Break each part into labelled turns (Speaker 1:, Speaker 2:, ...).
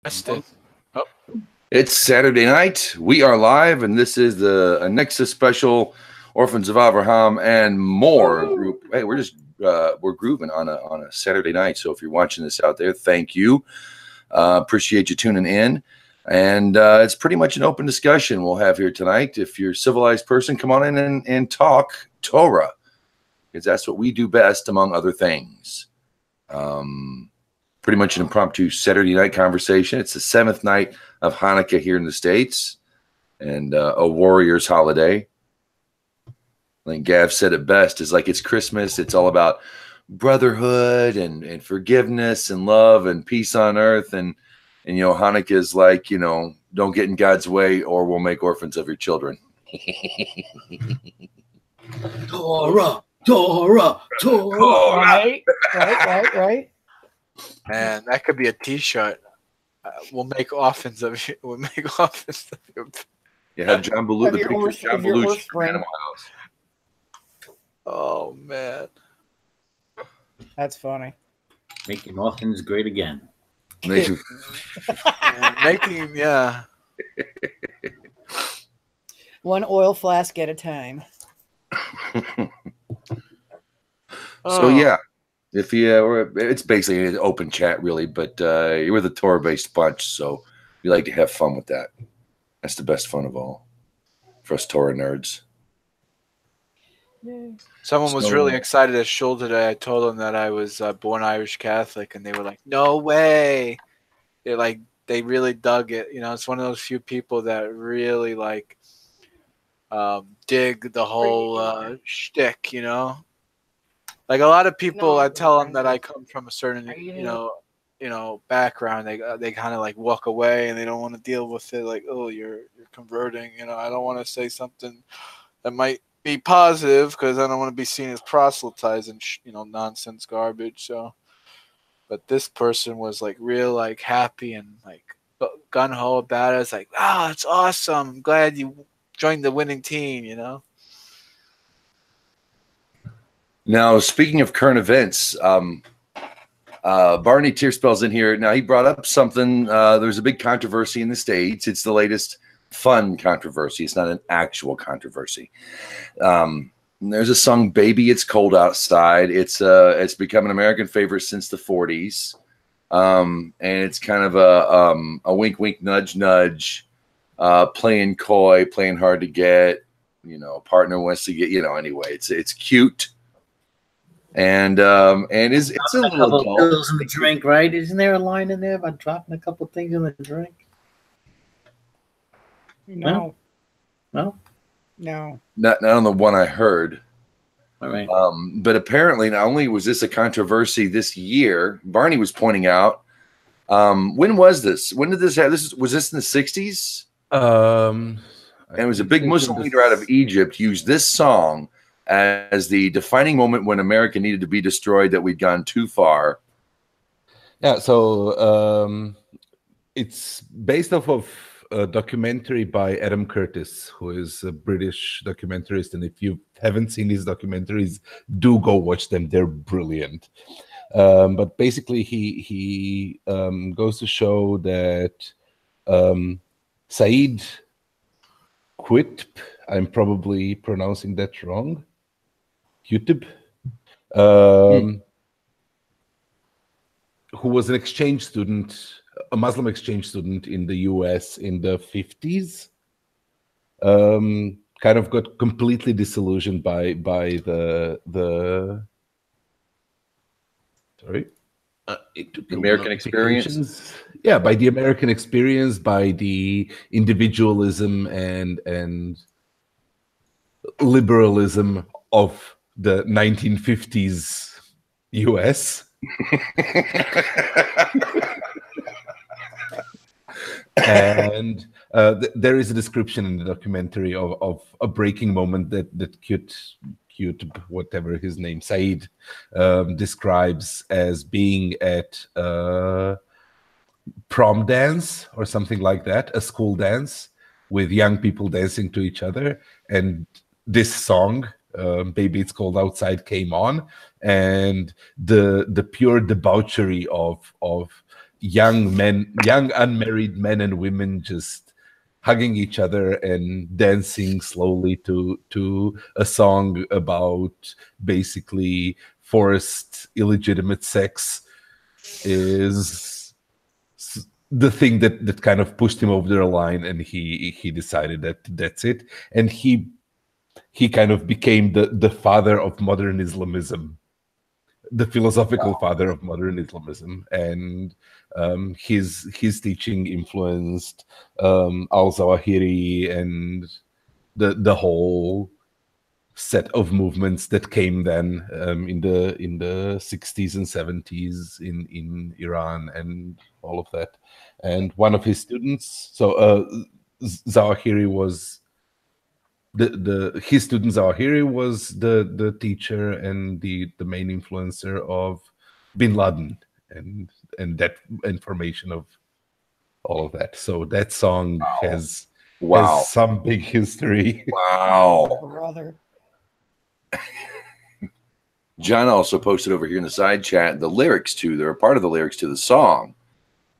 Speaker 1: Oh.
Speaker 2: It's Saturday night. We are live, and this is a Nexus special, Orphans of Abraham and more group. Hey, we're grooving on a Saturday night. So if you're watching this out there, thank you. Appreciate you tuning in. And it's pretty much an open discussion we'll have here tonight. If you're a civilized person, come on in and talk Torah, because that's what we do best, among other things. Pretty much an impromptu Saturday night conversation. It's the 7th night of Hanukkah here in the States, and a warrior's holiday. I think Gav said it best. It's like it's Christmas. It's all about brotherhood and forgiveness and love and peace on earth. And Hanukkah is like, don't get in God's way or we'll make orphans of your children.
Speaker 3: Torah.
Speaker 1: Right. Man, that could be a T-shirt. We'll make orphans of you. We'll make orphans of you.
Speaker 2: You have John Belushi, the picture of John Belushi from Animal House.
Speaker 1: Oh man,
Speaker 4: that's funny.
Speaker 3: Making orphans great again.
Speaker 1: Making
Speaker 4: One oil flask at a time.
Speaker 2: So yeah. If you, it's basically an open chat, really, but you're with a Torah-based bunch, so we like to have fun with that. That's the best fun of all for us Torah nerds.
Speaker 1: Yay. Someone was really excited at Shul today. I told them that I was born Irish Catholic, and they were like, "No way!" They really dug it. It's one of those few people that really dig the whole shtick. Like a lot of people, I tell them that I come from a certain, background. They kind of walk away and they don't want to deal with it. Like, oh, you're converting. I don't want to say something that might be positive because I don't want to be seen as proselytizing, nonsense garbage. So, but this person was real happy and gun ho about it. It's like, oh, it's awesome. I'm glad you joined the winning team.
Speaker 2: Now, speaking of current events, Barney Tearspell's in here. Now, he brought up something. There's a big controversy in the States. It's the latest fun controversy. It's not an actual controversy. There's a song, Baby, It's Cold Outside. It's become an American favorite since the 40s. And it's kind of a wink, wink, nudge, nudge, playing coy, playing hard to get. Partner wants to get, anyway, it's cute. And it's a little
Speaker 3: couple pills in the drink, right? Isn't there a line in there about dropping a couple things in the drink?
Speaker 4: No.
Speaker 3: Not
Speaker 2: on the one I heard.
Speaker 3: All right.
Speaker 2: But apparently, not only was this a controversy this year, Barney was pointing out. When was this? When did this have? Was this in the 60s? And it was a big Muslim leader out of Egypt used this song as the defining moment when America needed to be destroyed, that we'd gone too far.
Speaker 5: Yeah, so it's based off of a documentary by Adam Curtis, who is a British documentarist. And if you haven't seen his documentaries, do go watch them. They're brilliant. But basically, he goes to show that Said Qutb, I'm probably pronouncing that wrong, Qutb, who was an exchange student, a Muslim exchange student in the US in the 50s, kind of got completely disillusioned by the
Speaker 2: American experience.
Speaker 5: Yeah, by the American experience, by the individualism and liberalism of the 1950s US. And there is a description in the documentary of a breaking moment that cute, whatever his name, Said, describes as being at prom dance or something like that, a school dance with young people dancing to each other, and this song, Baby It's Cold Outside, came on, and the pure debauchery of young unmarried men and women just hugging each other and dancing slowly to a song about basically forced illegitimate sex is the thing that kind of pushed him over the line, and he decided that that's it, and he kind of became the father of modern Islamism, the philosophical father of modern Islamism, and his teaching influenced al-Zawahiri and the whole set of movements that came then in the 60s and 70s in Iran and all of that. And one of his students, so Zawahiri was his student Zawahiri was the teacher and the main influencer of Bin Laden and that information of all of that. So that song has some big history.
Speaker 2: Wow.
Speaker 4: Brother.
Speaker 2: John also posted over here in the side chat the lyrics to, they're a part of the lyrics to the song.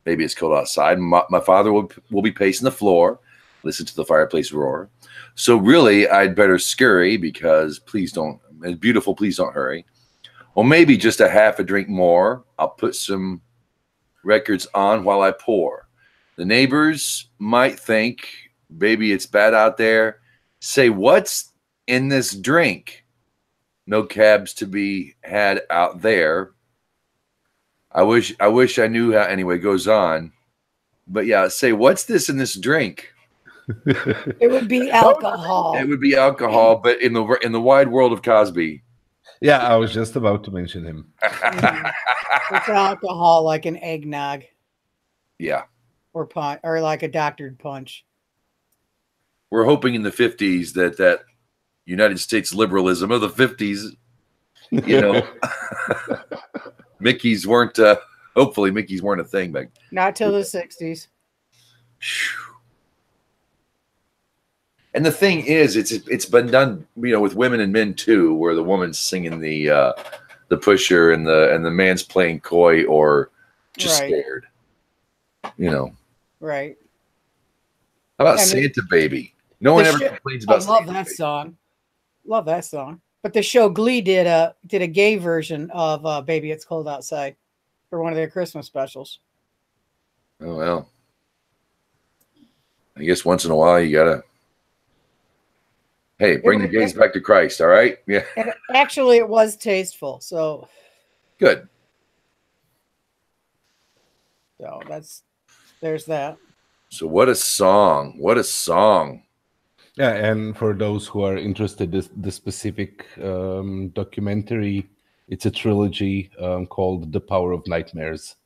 Speaker 2: Maybe it's cold outside. My father will be pacing the floor, listen to the fireplace roar. So really, I'd better scurry because please don't, it's beautiful, please don't hurry. Or maybe just a half a drink more. I'll put some records on while I pour. The neighbors might think, baby, it's bad out there. Say, what's in this drink? No cabs to be had out there. I wish I knew how. Anyway, goes on. But yeah, say, what's this in this drink?
Speaker 4: It would be alcohol.
Speaker 2: It would be alcohol, but in the wide world of Cosby.
Speaker 5: Yeah, I was just about to mention him.
Speaker 4: It's alcohol, like an eggnog.
Speaker 2: Yeah.
Speaker 4: Or like a doctored punch.
Speaker 2: We're hoping in the 50s that United States liberalism of the 50s, you know, Mickeys weren't, hopefully Mickeys weren't a thing back.
Speaker 4: Not till the 60s.
Speaker 2: And the thing is, it's been done, you know, with women and men too, where the woman's singing the pusher and the man's playing coy or just scared, you know.
Speaker 4: Right.
Speaker 2: How about Santa Baby? No one ever complains about Santa
Speaker 4: Baby. I love that song. Love that song. But the show Glee did a gay version of Baby It's Cold Outside for one of their Christmas specials.
Speaker 2: Oh, well. I guess once in a while you gotta, hey, bring the gays back to Christ, all right? Yeah.
Speaker 4: And actually, it was tasteful, so.
Speaker 2: Good.
Speaker 4: So there's that.
Speaker 2: So what a song. What a song.
Speaker 5: Yeah, and for those who are interested, the specific documentary, it's a trilogy called The Power of Nightmares.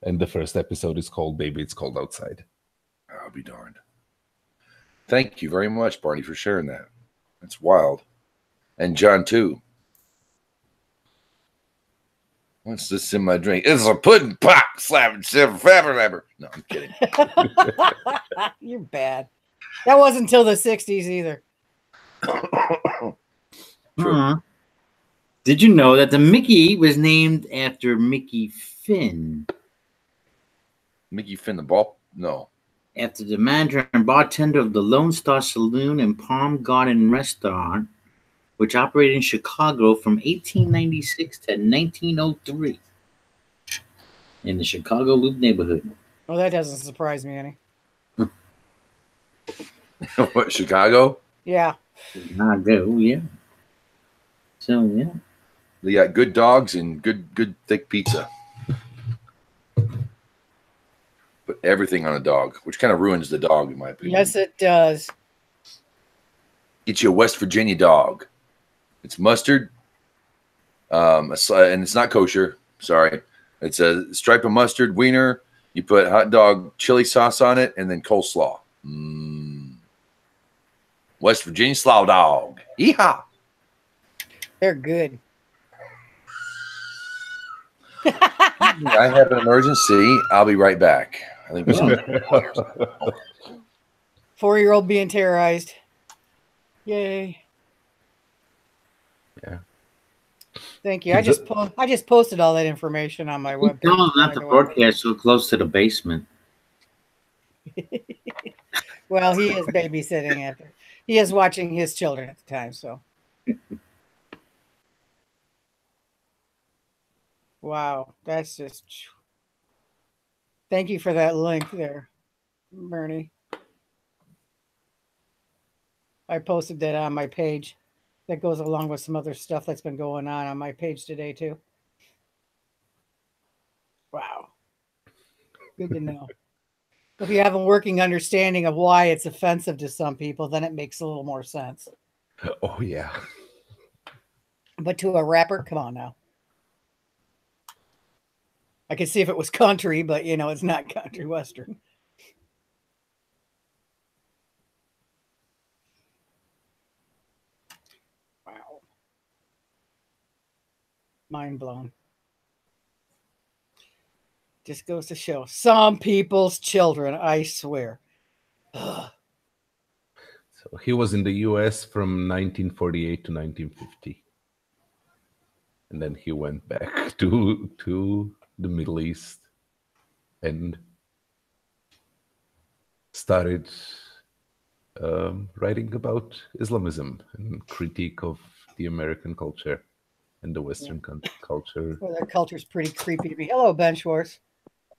Speaker 5: And the first episode is called Baby It's Cold Outside.
Speaker 2: I'll be darned. Thank you very much, Barney, for sharing that. That's wild. And John, too. What's this in my drink? It's a pudding pop slapping silver flabber. No, I'm kidding.
Speaker 4: You're bad. That wasn't until the 60s either.
Speaker 3: Did you know that the Mickey was named after Mickey Finn?
Speaker 2: Mickey Finn the ball? No.
Speaker 3: After the manager and bartender of the Lone Star Saloon and Palm Garden Restaurant, which operated in Chicago from 1896 to 1903 in the Chicago Loop neighborhood.
Speaker 4: Well, that doesn't surprise me any.
Speaker 2: What, Chicago?
Speaker 4: Yeah.
Speaker 3: Chicago, yeah. So, yeah.
Speaker 2: They got good dogs and good thick pizza. Put everything on a dog, which kind of ruins the dog, in my opinion.
Speaker 4: Yes, it does.
Speaker 2: Get you a West Virginia dog. It's mustard, and it's not kosher. Sorry. It's a stripe of mustard, wiener. You put hot dog chili sauce on it, and then coleslaw. West Virginia slaw dog. Yeehaw.
Speaker 4: They're good.
Speaker 2: I have an emergency. I'll be right back. I think we're
Speaker 4: 4-year-old being terrorized. Yay.
Speaker 5: Yeah.
Speaker 4: Thank you. I just posted all that information on my webpage.
Speaker 3: Tell him not to broadcast so close to the basement.
Speaker 4: Well, he is babysitting after. He is watching his children at the time, so. Wow, that's just. Thank you for that link there, Bernie. I posted that on my page. That goes along with some other stuff that's been going on my page today too. Wow. Good to know. If you have a working understanding of why it's offensive to some people, then it makes a little more sense.
Speaker 5: Oh, yeah.
Speaker 4: But to a rapper, come on now. I could see if it was country, but you know, it's not country western. Wow. Mind blown. Just goes to show some people's children, I swear. Ugh.
Speaker 5: So he was in the US from 1948 to 1950. And then he went back to the Middle East and started writing about Islamism and critique of the American culture and the Western culture.
Speaker 4: Well, their culture's pretty creepy to me. Hello, Ben Schwartz.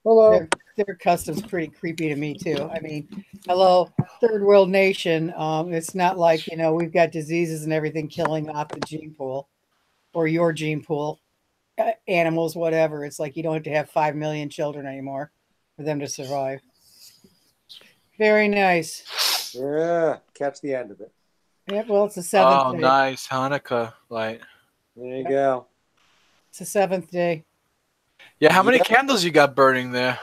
Speaker 6: Hello.
Speaker 4: Their custom's pretty creepy to me too. I mean, hello, third world nation. It's not like, you know, we've got diseases and everything killing off the gene pool or your gene pool, animals, whatever. It's like you don't have to have 5 million children anymore for them to survive. Very nice.
Speaker 6: Yeah, catch the end of it.
Speaker 4: Yeah, well, it's the seventh
Speaker 1: Oh,
Speaker 4: day.
Speaker 1: nice Hanukkah light.
Speaker 6: There you go.
Speaker 4: It's the seventh day.
Speaker 1: Yeah, how many candles you got burning there?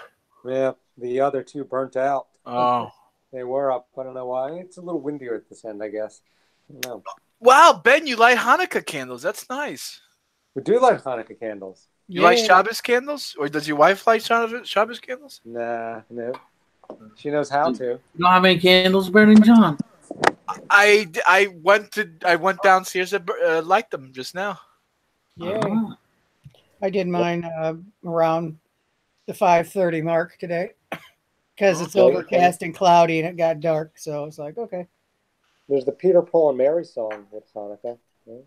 Speaker 6: Yeah, the other two burnt out.
Speaker 1: Oh.
Speaker 6: They were up. I don't know why. It's a little windier at this end, I guess. I don't know.
Speaker 1: Wow, Ben, you light Hanukkah candles. That's nice.
Speaker 6: We do like Hanukkah candles.
Speaker 1: You light Shabbos candles? Or does your wife light Shabbos candles?
Speaker 6: Nah, no. She knows how to.
Speaker 3: You don't have any candles burning, John?
Speaker 1: I went downstairs to light them just now.
Speaker 4: Yeah.
Speaker 3: Ah.
Speaker 4: I did mine around the 5:30 mark today because it's overcast and cloudy and it got dark. So it's like, okay.
Speaker 6: There's the Peter, Paul, and Mary song with Hanukkah. Right?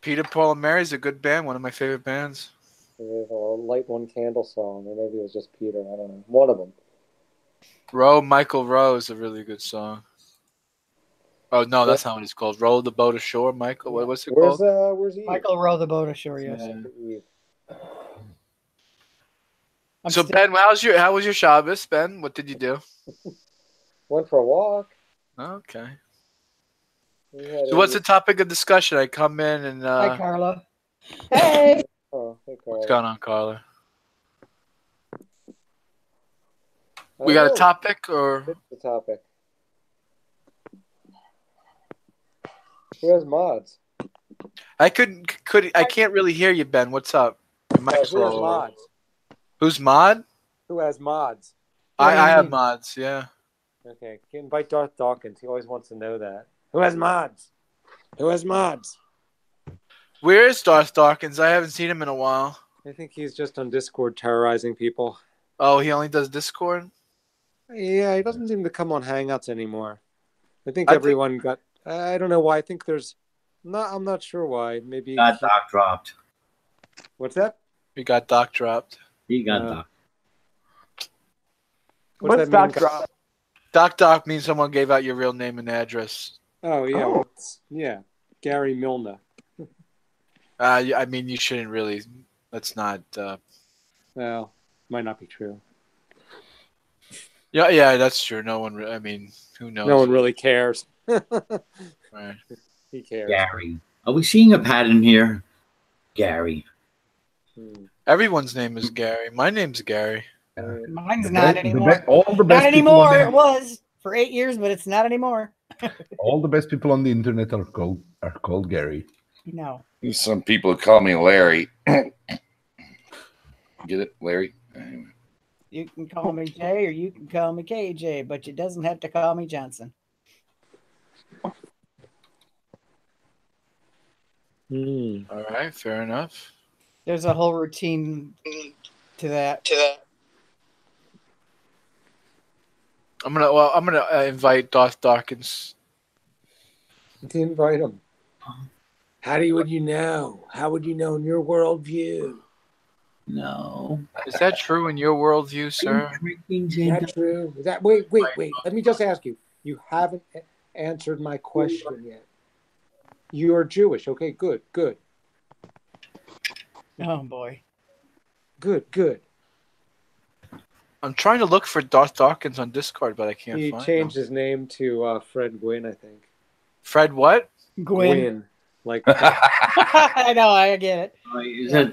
Speaker 1: Peter, Paul, and Mary's a good band. One of my favorite bands.
Speaker 6: There's a light one candle song, or maybe it was just Peter. I don't know. One of them.
Speaker 1: Michael Rowe is a really good song. Oh no, that's not what it's called. Row the boat ashore, Michael. What's it called?
Speaker 6: Where's Eve?
Speaker 4: Michael row the boat ashore. Yes.
Speaker 6: Eve.
Speaker 1: So Ben, how was your Shabbos, Ben? What did you do?
Speaker 6: Went for a walk.
Speaker 1: Okay. So what's the topic of discussion? I come in and
Speaker 4: Hi, Carla. Hey.
Speaker 6: Oh, hey, Carla.
Speaker 1: What's going on, Carla? We got a topic, or
Speaker 6: what's the topic? Who has mods?
Speaker 1: I can't really hear you, Ben. What's up? Your mic's
Speaker 6: Who has
Speaker 1: low.
Speaker 6: mods?
Speaker 1: Who's mod?
Speaker 6: Who has mods?
Speaker 1: I have mods. Yeah.
Speaker 6: Okay, invite Darth Dawkins. He always wants to know that. Who has mods? Who has mods?
Speaker 1: Where is Darth Dawkins? I haven't seen him in a while.
Speaker 6: I think he's just on Discord terrorizing people.
Speaker 1: Oh, he only does Discord?
Speaker 6: Yeah, he doesn't seem to come on Hangouts anymore. I think everyone got... I don't know why. I think there's... I'm not sure why. Maybe...
Speaker 3: Got Doc dropped.
Speaker 6: What's that?
Speaker 1: We got Doc dropped.
Speaker 3: He got Doc.
Speaker 6: What's Doc dropped?
Speaker 1: Doc means someone gave out your real name and address.
Speaker 6: Oh, yeah. Oh. Yeah. Gary Milner.
Speaker 1: I mean, you shouldn't really... That's not...
Speaker 6: Well, might not be true.
Speaker 1: Yeah, that's true. No one... I mean, who knows?
Speaker 6: No one really cares.
Speaker 1: Right.
Speaker 6: He cares.
Speaker 3: Gary. Are we seeing a pattern here? Gary.
Speaker 1: Everyone's name is Gary. My name's Gary.
Speaker 4: Mine's not anymore.
Speaker 5: All the best
Speaker 4: not anymore. It was for 8 years, but it's not anymore.
Speaker 5: All the best people on the internet are called Gary.
Speaker 4: No.
Speaker 2: Some people call me Larry. Get it, Larry? Anyway.
Speaker 4: You can call me Jay or you can call me KJ, but you doesn't have to call me Johnson.
Speaker 1: All right, fair enough.
Speaker 4: There's a whole routine to that.
Speaker 1: I'm gonna invite Darth Dawkins.
Speaker 6: To invite him. Would you know? How would you know in your worldview?
Speaker 3: No.
Speaker 1: Is that true in your worldview, sir?
Speaker 6: Is that true? Is that wait? Let me just ask you. You haven't answered my question yet. You are Jewish. Okay, good.
Speaker 4: Oh boy.
Speaker 6: Good.
Speaker 1: I'm trying to look for Darth Dawkins on Discord, but I can't
Speaker 6: He
Speaker 1: find
Speaker 6: changed
Speaker 1: him.
Speaker 6: his name to Fred Gwynn, I think.
Speaker 1: Fred what?
Speaker 4: Gwyn.
Speaker 6: Like
Speaker 4: I know, I get it.
Speaker 3: Is that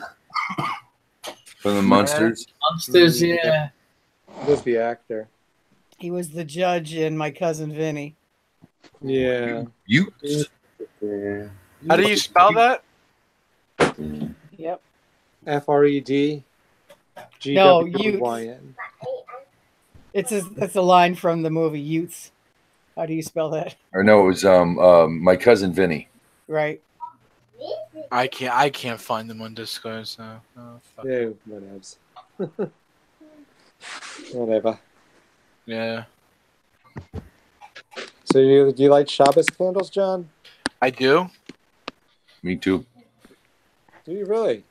Speaker 2: From the Munsters.
Speaker 3: Monsters? Yeah.
Speaker 6: was the actor.
Speaker 4: He was the judge in My Cousin Vinny.
Speaker 6: Yeah.
Speaker 2: You
Speaker 1: How do you spell that?
Speaker 4: Yep.
Speaker 6: FRED
Speaker 4: No,
Speaker 6: GWYN.
Speaker 4: It's a line from the movie Utes. How do you spell that?
Speaker 2: or no, it was My Cousin Vinny.
Speaker 4: Right.
Speaker 1: I can't find them on Discord. So fuck.
Speaker 6: Yeah, whatever.
Speaker 1: Yeah,
Speaker 6: So do you light Shabbos candles, John?
Speaker 1: I do.
Speaker 2: Me too.
Speaker 6: Do you really?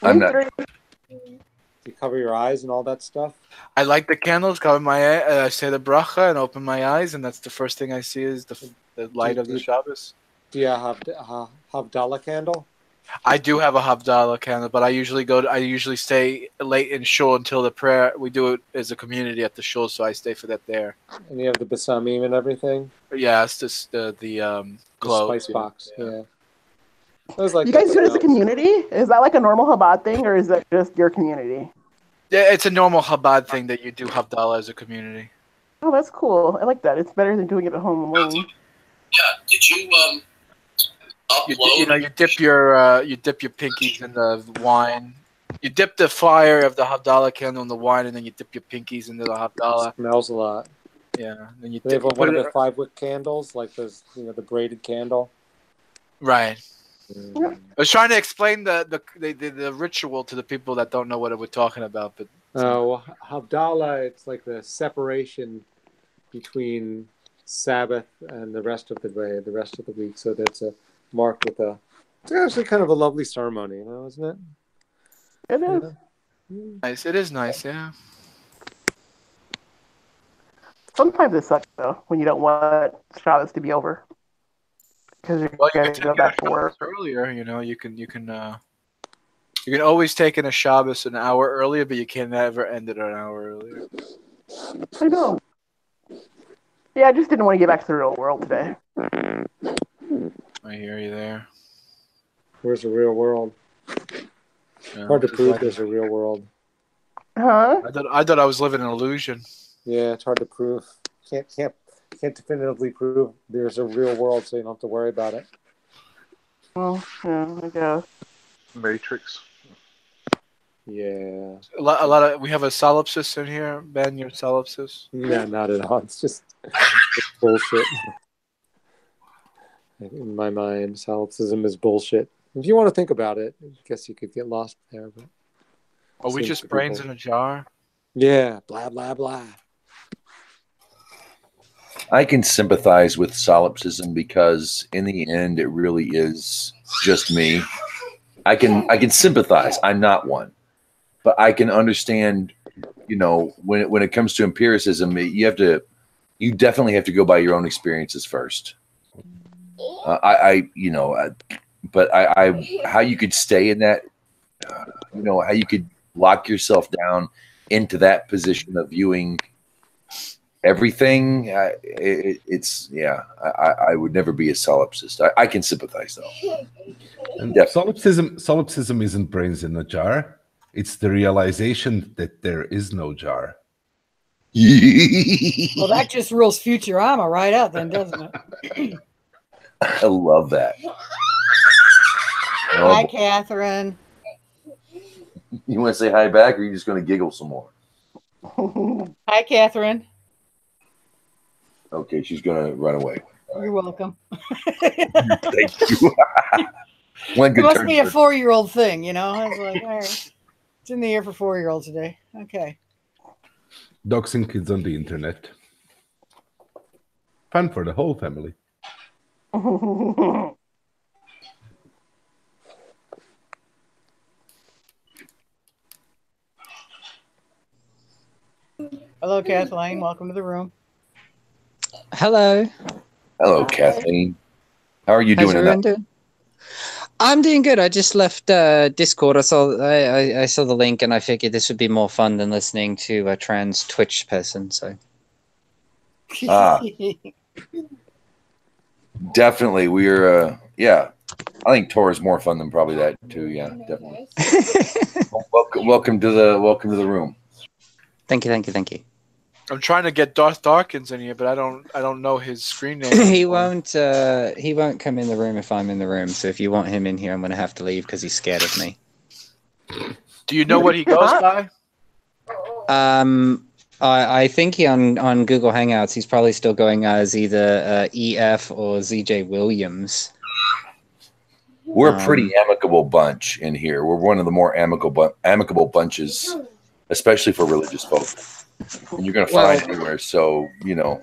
Speaker 2: I'm not.
Speaker 6: Do you cover your eyes and all that stuff?
Speaker 1: I light the candles, cover my eye, I say the bracha, and open my eyes, and that's the first thing I see is the light of the Shabbos.
Speaker 6: Do you have Havdalah candle?
Speaker 1: I do have a Havdalah candle, but I usually stay late in shul until the prayer. We do it as a community at the shul, so I stay for that there.
Speaker 6: And you have the basamim and everything?
Speaker 1: But yeah, it's just the
Speaker 6: The
Speaker 1: clothes.
Speaker 6: spice box, yeah. I was like,
Speaker 7: You guys do it as a community? Is that like a normal Chabad thing, or is that just your community?
Speaker 1: Yeah, it's a normal Chabad thing that you do Havdalah as a community.
Speaker 7: Oh, that's cool. I like that. It's better than doing it at home alone.
Speaker 8: Yeah. Did you upload?
Speaker 1: You dip your pinkies in the wine. You dip the fire of the Havdalah candle in the wine, and then you dip your pinkies into the Havdalah.
Speaker 6: smells a lot.
Speaker 1: Yeah, then you
Speaker 6: They have
Speaker 1: dip.
Speaker 6: one of the 5-wick candles, like those, the braided candle.
Speaker 1: Right. I was trying to explain the ritual to the people that don't know what we're talking about, but
Speaker 6: Oh, Havdalah, it's like the separation between Sabbath and the rest of the day, the rest of the week. So that's marked with it's actually kind of a lovely ceremony, isn't it?
Speaker 7: It is.
Speaker 1: nice. It is nice, yeah.
Speaker 7: Sometimes it sucks, though, when you don't want Shabbos to be over. Because you're
Speaker 1: Well, you
Speaker 7: going
Speaker 1: can
Speaker 7: to go
Speaker 1: take
Speaker 7: back
Speaker 1: it
Speaker 7: to work.
Speaker 1: earlier. You can always take in a Shabbos an hour earlier, but you can never end it an hour earlier.
Speaker 7: I know. Yeah, I just didn't want to get back to the real world today.
Speaker 1: I hear you there.
Speaker 6: Where's the real world?
Speaker 1: Yeah.
Speaker 6: Hard to prove there's a real world.
Speaker 7: Huh?
Speaker 1: I thought I was living an illusion.
Speaker 6: Yeah, it's hard to prove. Can't definitively prove there's a real world, so you don't have to worry about it.
Speaker 7: Well, yeah, I guess.
Speaker 5: Matrix.
Speaker 6: Yeah.
Speaker 1: A lot of we have a solipsis in here. Ben, you're solipsis.
Speaker 6: Yeah, not at all. It's just bullshit. In my mind, solipsism is bullshit. If you want to think about it, I guess you could get lost there. But
Speaker 1: Are we just brains in a jar?
Speaker 6: Yeah, blah blah blah.
Speaker 2: I can sympathize with solipsism because in the end, it really is just me. I can sympathize. I'm not one, but I can understand. When it comes to empiricism, you definitely have to go by your own experiences first. But how you could stay in that, how you could lock yourself down into that position of viewing everything. I would never be a solipsist. I can sympathize though.
Speaker 5: And
Speaker 2: Yeah.
Speaker 5: solipsism isn't brains in a jar. It's the realization that there is no jar.
Speaker 4: Well, that just rules Futurama right out then, doesn't it?
Speaker 2: I love that.
Speaker 4: Hi, Catherine.
Speaker 2: You want to say hi back, or are you just going to giggle some more?
Speaker 4: Hi, Catherine.
Speaker 2: Okay, she's going to run away.
Speaker 4: You're welcome.
Speaker 2: Thank you. One
Speaker 4: It
Speaker 2: good
Speaker 4: must
Speaker 2: turn.
Speaker 4: be a 4-year-old thing, you know. I was like, all right, it's in the air for 4-year-olds today. Okay.
Speaker 5: Doxing kids on the internet. Fun for the whole family.
Speaker 4: Hello, Kathleen. Welcome to the room.
Speaker 9: Hello.
Speaker 2: Hello, Kathleen. How are you
Speaker 9: How's
Speaker 2: doing
Speaker 9: everyone
Speaker 2: tonight?
Speaker 9: doing? I'm doing good. I just left Discord. I saw the link, and I figured this would be more fun than listening to a trans Twitch person. So
Speaker 2: Definitely, we're yeah. I think Torah is more fun than probably that too. Yeah, definitely. welcome to the room.
Speaker 9: Thank you.
Speaker 1: I'm trying to get Darth Dawkins in here, but I don't know his screen name.
Speaker 9: He won't come in the room if I'm in the room. So if you want him in here, I'm gonna have to leave because he's scared of me.
Speaker 1: Do you know what he goes by?
Speaker 9: I think he on Google Hangouts he's probably still going as either EF or ZJ Williams.
Speaker 2: We're a pretty amicable bunch in here. We're one of the more amicable bunches, especially for religious folk. And you're going to find anywhere. So, you know,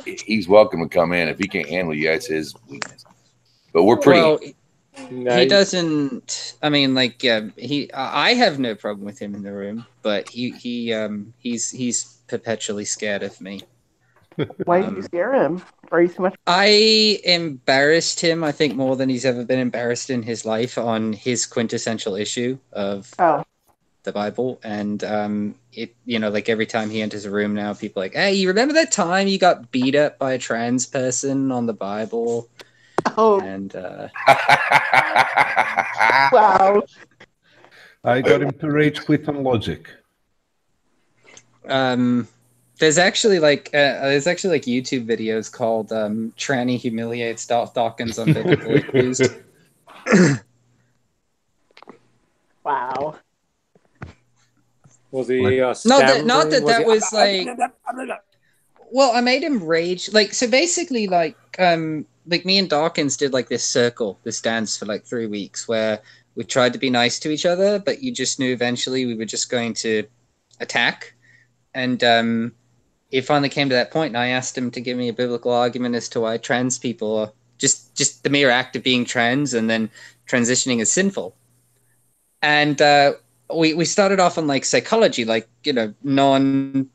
Speaker 2: he's welcome to come in. If he can't handle you, that's his weakness. But we're pretty.
Speaker 9: Well, he doesn't. I mean, like, I have no problem with him in the room, but he's perpetually scared of me.
Speaker 7: Why did you scare him? Are you too much?
Speaker 9: I embarrassed him, I think, more than he's ever been embarrassed in his life on his quintessential issue of the Bible. And it, you know, like every time he enters a room now, people are like, hey, you remember that time you got beat up by a trans person on the Bible?
Speaker 7: Oh.
Speaker 9: And
Speaker 7: wow.
Speaker 5: I got him to rage quit on logic.
Speaker 9: There's actually like YouTube videos called "Tranny Humiliates Dawkins on Biblical Issues."
Speaker 6: Wow. Was he
Speaker 9: not that was like. Well, I made him rage. Like, so basically, like me and Dawkins did like this dance for like 3 weeks where we tried to be nice to each other, but you just knew eventually we were just going to attack. And it finally came to that point, and I asked him to give me a biblical argument as to why trans people are just the mere act of being trans and then transitioning is sinful. And we started off on like psychology, like, you know, non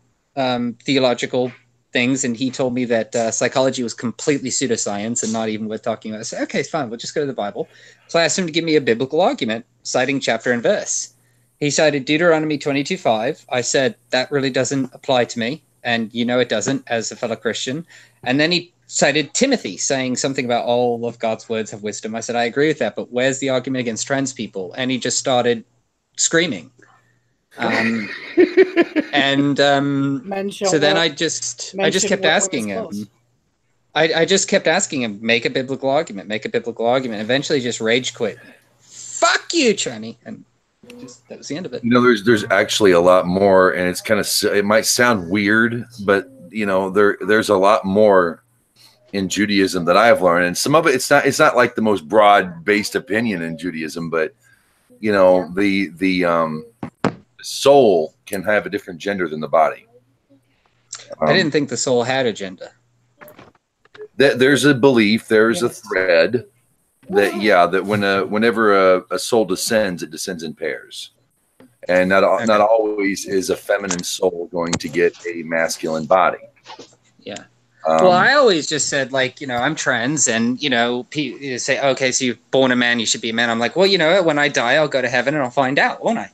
Speaker 9: theological things, and he told me that psychology was completely pseudoscience and not even worth talking about. I said, okay, fine, we'll just go to the Bible. So I asked him to give me a biblical argument, citing chapter and verse. He cited Deuteronomy 22:5. I said, that really doesn't apply to me, and you know it doesn't as a fellow Christian. And then he cited Timothy, saying something about all of God's words have wisdom. I said, I agree with that, but where's the argument against trans people? And he just started screaming. So then I just kept asking him. I just kept asking him, make a biblical argument. Eventually just rage quit. Fuck you, tranny. And that was the end of it.
Speaker 2: You know, there's actually a lot more, and it's kind of, it might sound weird, but you know, there's a lot more in Judaism that I've learned, and some of it it's not like the most broad-based opinion in Judaism, but you know, the soul can have a different gender than the body.
Speaker 9: I didn't think the soul had a gender.
Speaker 2: There's a belief, there's a thread that whenever a soul descends, it descends in pairs, and not always is a feminine soul going to get a masculine body.
Speaker 9: Yeah. Well, I always just said, like, you know, I'm trans, and you know, you say, okay, so you're born a man, you should be a man. I'm like, well, you know, when I die, I'll go to heaven and I'll find out, won't I?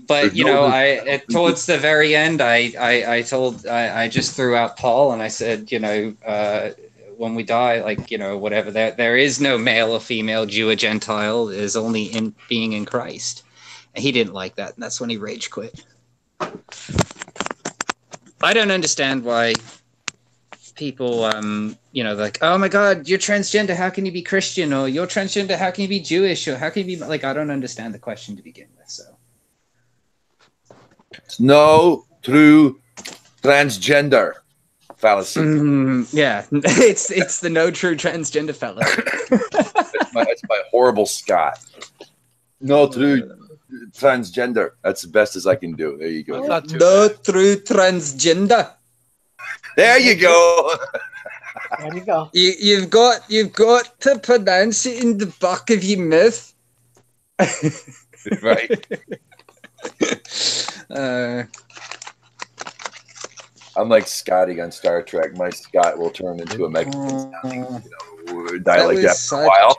Speaker 9: But you know, towards the very end, I just threw out Paul, and I said, you know, when we die, like, you know, whatever, there is no male or female, Jew or Gentile. There's only in being in Christ. And he didn't like that, and that's when he rage quit. I don't understand why people, you know, like, oh my God, you're transgender, how can you be Christian? Or you're transgender, how can you be Jewish? Or how can you be, like, I don't understand the question to begin with, so.
Speaker 2: No true transgender. fallacy.
Speaker 9: Yeah, it's the no true transgender fallacy.
Speaker 2: That's my horrible Scott. No true transgender. That's the best as I can do. There you go.
Speaker 1: Not too
Speaker 9: No
Speaker 1: bad.
Speaker 9: true transgender.
Speaker 2: There you go.
Speaker 4: There you go.
Speaker 9: You've got to pronounce it in the back of your mouth.
Speaker 2: Right. I'm like Scotty on Star Trek. My Scott will turn into a Mexican dialect after a while.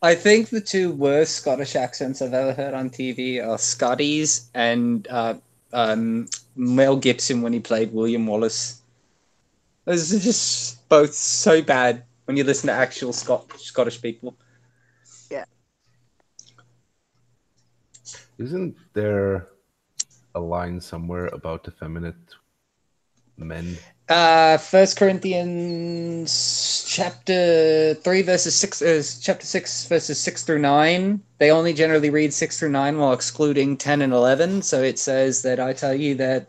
Speaker 9: I think the two worst Scottish accents I've ever heard on TV are Scotty's and Mel Gibson when he played William Wallace. Those are just both so bad when you listen to actual Scottish people.
Speaker 7: Yeah.
Speaker 5: Isn't there a line somewhere about effeminate men?
Speaker 9: 1 Corinthians chapter 3 verses 6 chapter 6 verses 6 through 9. They only generally read 6 through 9 while excluding 10 and 11. So it says that I tell you that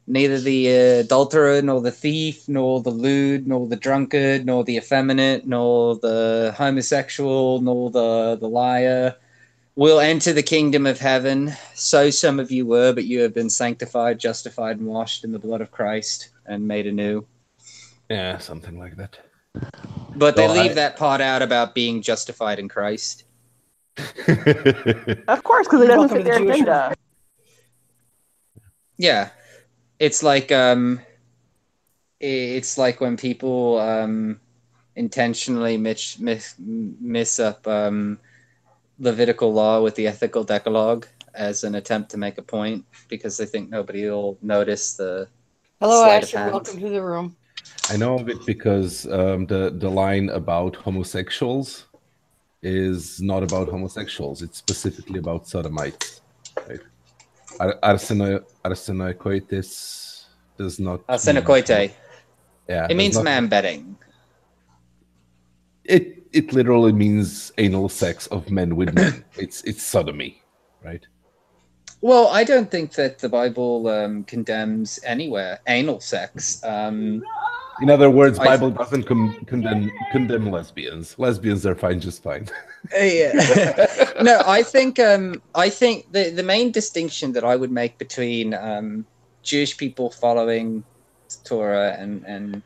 Speaker 9: neither the adulterer nor the thief nor the lewd nor the drunkard nor the effeminate nor the homosexual nor the liar will enter the kingdom of heaven. So some of you were, but you have been sanctified, justified, and washed in the blood of Christ and made anew.
Speaker 5: Yeah, something like that.
Speaker 9: But they
Speaker 5: No,
Speaker 9: leave that part out about being justified in Christ.
Speaker 7: Of course, because it doesn't
Speaker 4: Welcome
Speaker 7: fit
Speaker 4: to the
Speaker 7: their
Speaker 4: Jewish
Speaker 7: agenda.
Speaker 9: Yeah, it's like when people intentionally miss up Levitical law with the ethical decalogue as an attempt to make a point because they think nobody will notice the
Speaker 4: Hello,
Speaker 9: sleight of
Speaker 4: Ashley.
Speaker 9: hand.
Speaker 4: Welcome to the room.
Speaker 5: I know of it because the line about homosexuals is not about homosexuals. It's specifically about sodomites. Right? Arsenokoitis does not.
Speaker 9: Arsenokoite.
Speaker 5: Yeah,
Speaker 9: It means
Speaker 5: does not-
Speaker 9: man betting.
Speaker 5: It literally means anal sex of men with men. It's sodomy, right?
Speaker 9: Well, I don't think that the Bible condemns anywhere anal sex.
Speaker 5: In other words,
Speaker 9: I-
Speaker 5: Bible doesn't condemn lesbians. Lesbians are fine, just fine.
Speaker 9: Yeah. No, I think the main distinction that I would make between Jewish people following Torah and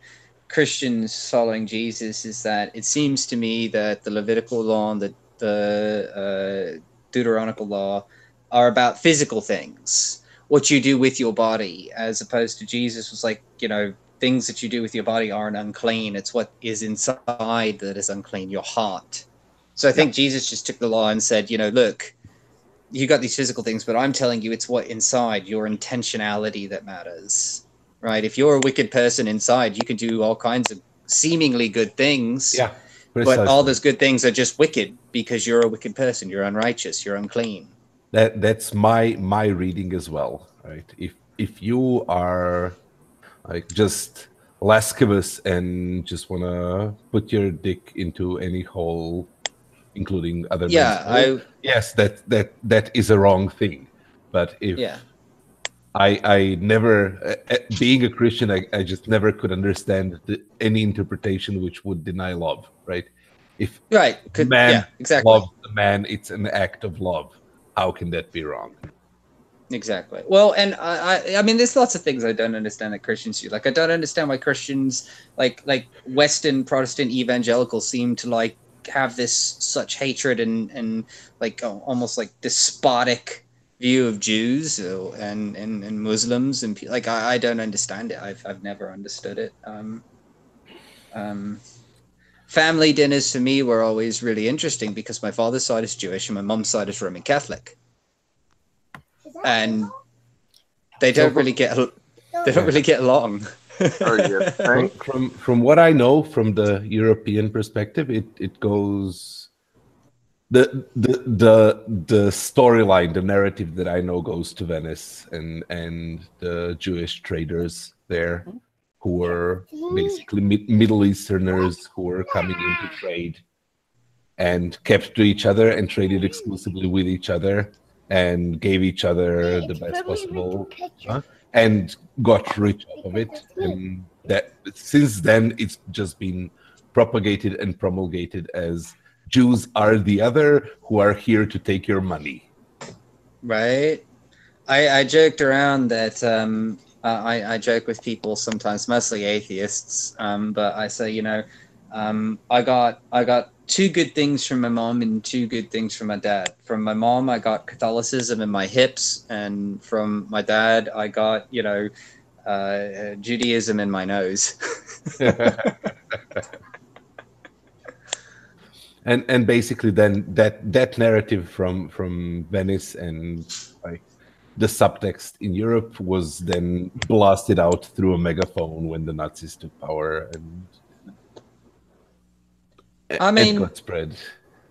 Speaker 9: Christians following Jesus is that it seems to me that the Levitical law and the Deuteronomical law are about physical things, what you do with your body, as opposed to Jesus was like, things that you do with your body aren't unclean. It's what is inside that is unclean, your heart. So I think Jesus just took the law and said, look, you got these physical things, but I'm telling you it's what inside, your intentionality that matters. Right? If you're a wicked person inside, you can do all kinds of seemingly good things.
Speaker 5: Yeah,
Speaker 9: but
Speaker 5: precisely.
Speaker 9: all those good things are just wicked because you're a wicked person. You're unrighteous. You're unclean.
Speaker 5: That's my reading as well, right? If you are like just lascivious and just want to put your dick into any hole, including other men's hole, yes, that is a wrong thing. But if I never, being a Christian, I just never could understand any interpretation which would deny love, right? If man loves a man, it's an act of love. How can that be wrong?
Speaker 9: Exactly. Well, and I mean, there's lots of things I don't understand that Christians do. Like, I don't understand why Christians, like Western Protestant evangelicals, seem to have this such hatred and almost like despotic view of Jews and Muslims and I don't understand it. I've never understood it. Family dinners for me were always really interesting because my father's side is Jewish and my mom's side is Roman Catholic, and they don't really get along.
Speaker 5: From what I know, from the European perspective, it goes the storyline, the narrative that I know goes to Venice and the Jewish traders there, who were basically Middle Easterners who were coming in to trade and kept to each other and traded exclusively with each other and gave each other the best possible and got rich off of it. And that since then it's just been propagated and promulgated as Jews are the other who are here to take your money. Right.
Speaker 9: I joked around that I joke with people sometimes, mostly atheists, but I say, you know, I got two good things from my mom and two good things from my dad. From my mom, I got Catholicism in my hips, and from my dad, I got, you know, Judaism in my nose.
Speaker 5: And basically then that narrative from Venice and like the subtext in Europe was then blasted out through a megaphone when the Nazis took power, and
Speaker 9: I mean,
Speaker 5: it got spread.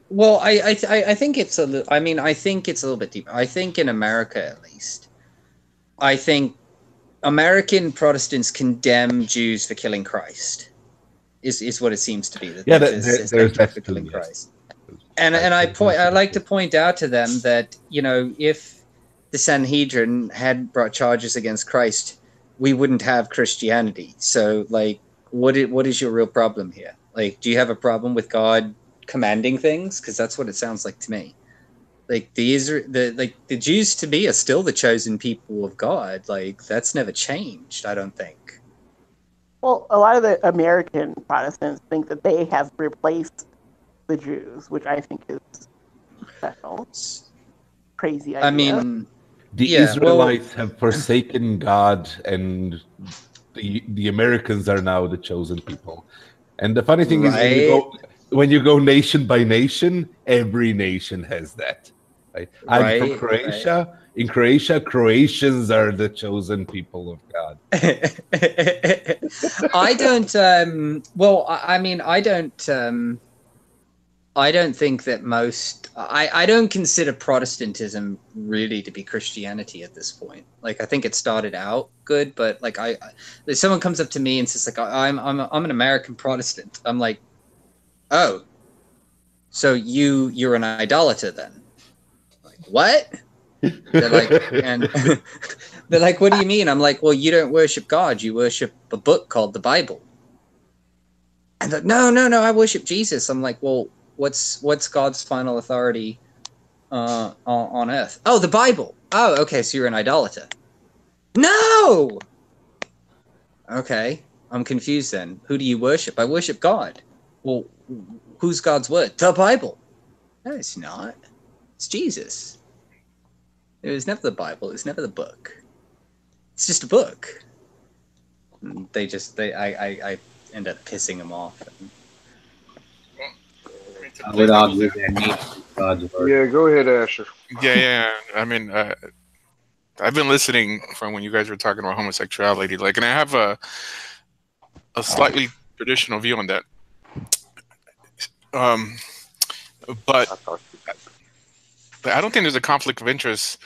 Speaker 9: Well, I think it's a little. I mean, I think it's a little bit deeper. I think in America, at least, I think American Protestants condemn Jews for killing Christ. Is what it seems to be.
Speaker 5: Yeah, there's that
Speaker 9: for killing Christ. And I like to point out to them that, you know, if the Sanhedrin had brought charges against Christ, we wouldn't have Christianity. So, like, what is your real problem here? Like, do you have a problem with God commanding things? Because that's what it sounds like to me. Like the Jews to me are still the chosen people of God. Like, that's never changed, I don't think.
Speaker 7: Well, a lot of the American Protestants think that they have replaced the Jews, which I think is special. Crazy idea.
Speaker 9: I mean,
Speaker 5: the Israelites have forsaken God, and the Americans are now the chosen people. And the funny thing is, when you go nation by nation, every nation has that. Right? I'm from Croatia. Right. In Croatia, Croatians are the chosen people of God.
Speaker 9: I don't. Well, I mean, I don't think that most. I don't consider Protestantism really to be Christianity at this point. Like, I think it started out good, but like, if someone comes up to me and says like, I'm an American Protestant, I'm like, oh, so you're an idolater then? Like, what? They're like, and they're like, what do you mean? I'm like, well, you don't worship God, you worship a book called the Bible. And they're like, no, I worship Jesus. I'm like, well, what's God's final authority on earth? Oh, the Bible. Oh, okay, so you're an idolater. No. Okay, I'm confused then. Who do you worship? I worship God. Well, who's God's word? The Bible. No, it's not. It's Jesus. It was never the Bible. It was never the book. It's just a book. And I end up pissing them off.
Speaker 3: I would argue that God's word.
Speaker 10: Yeah, go ahead, Asher.
Speaker 11: Yeah. I mean, I've been listening from when you guys were talking about homosexuality, like, and I have a slightly traditional view on that. But I don't think there's a conflict of interest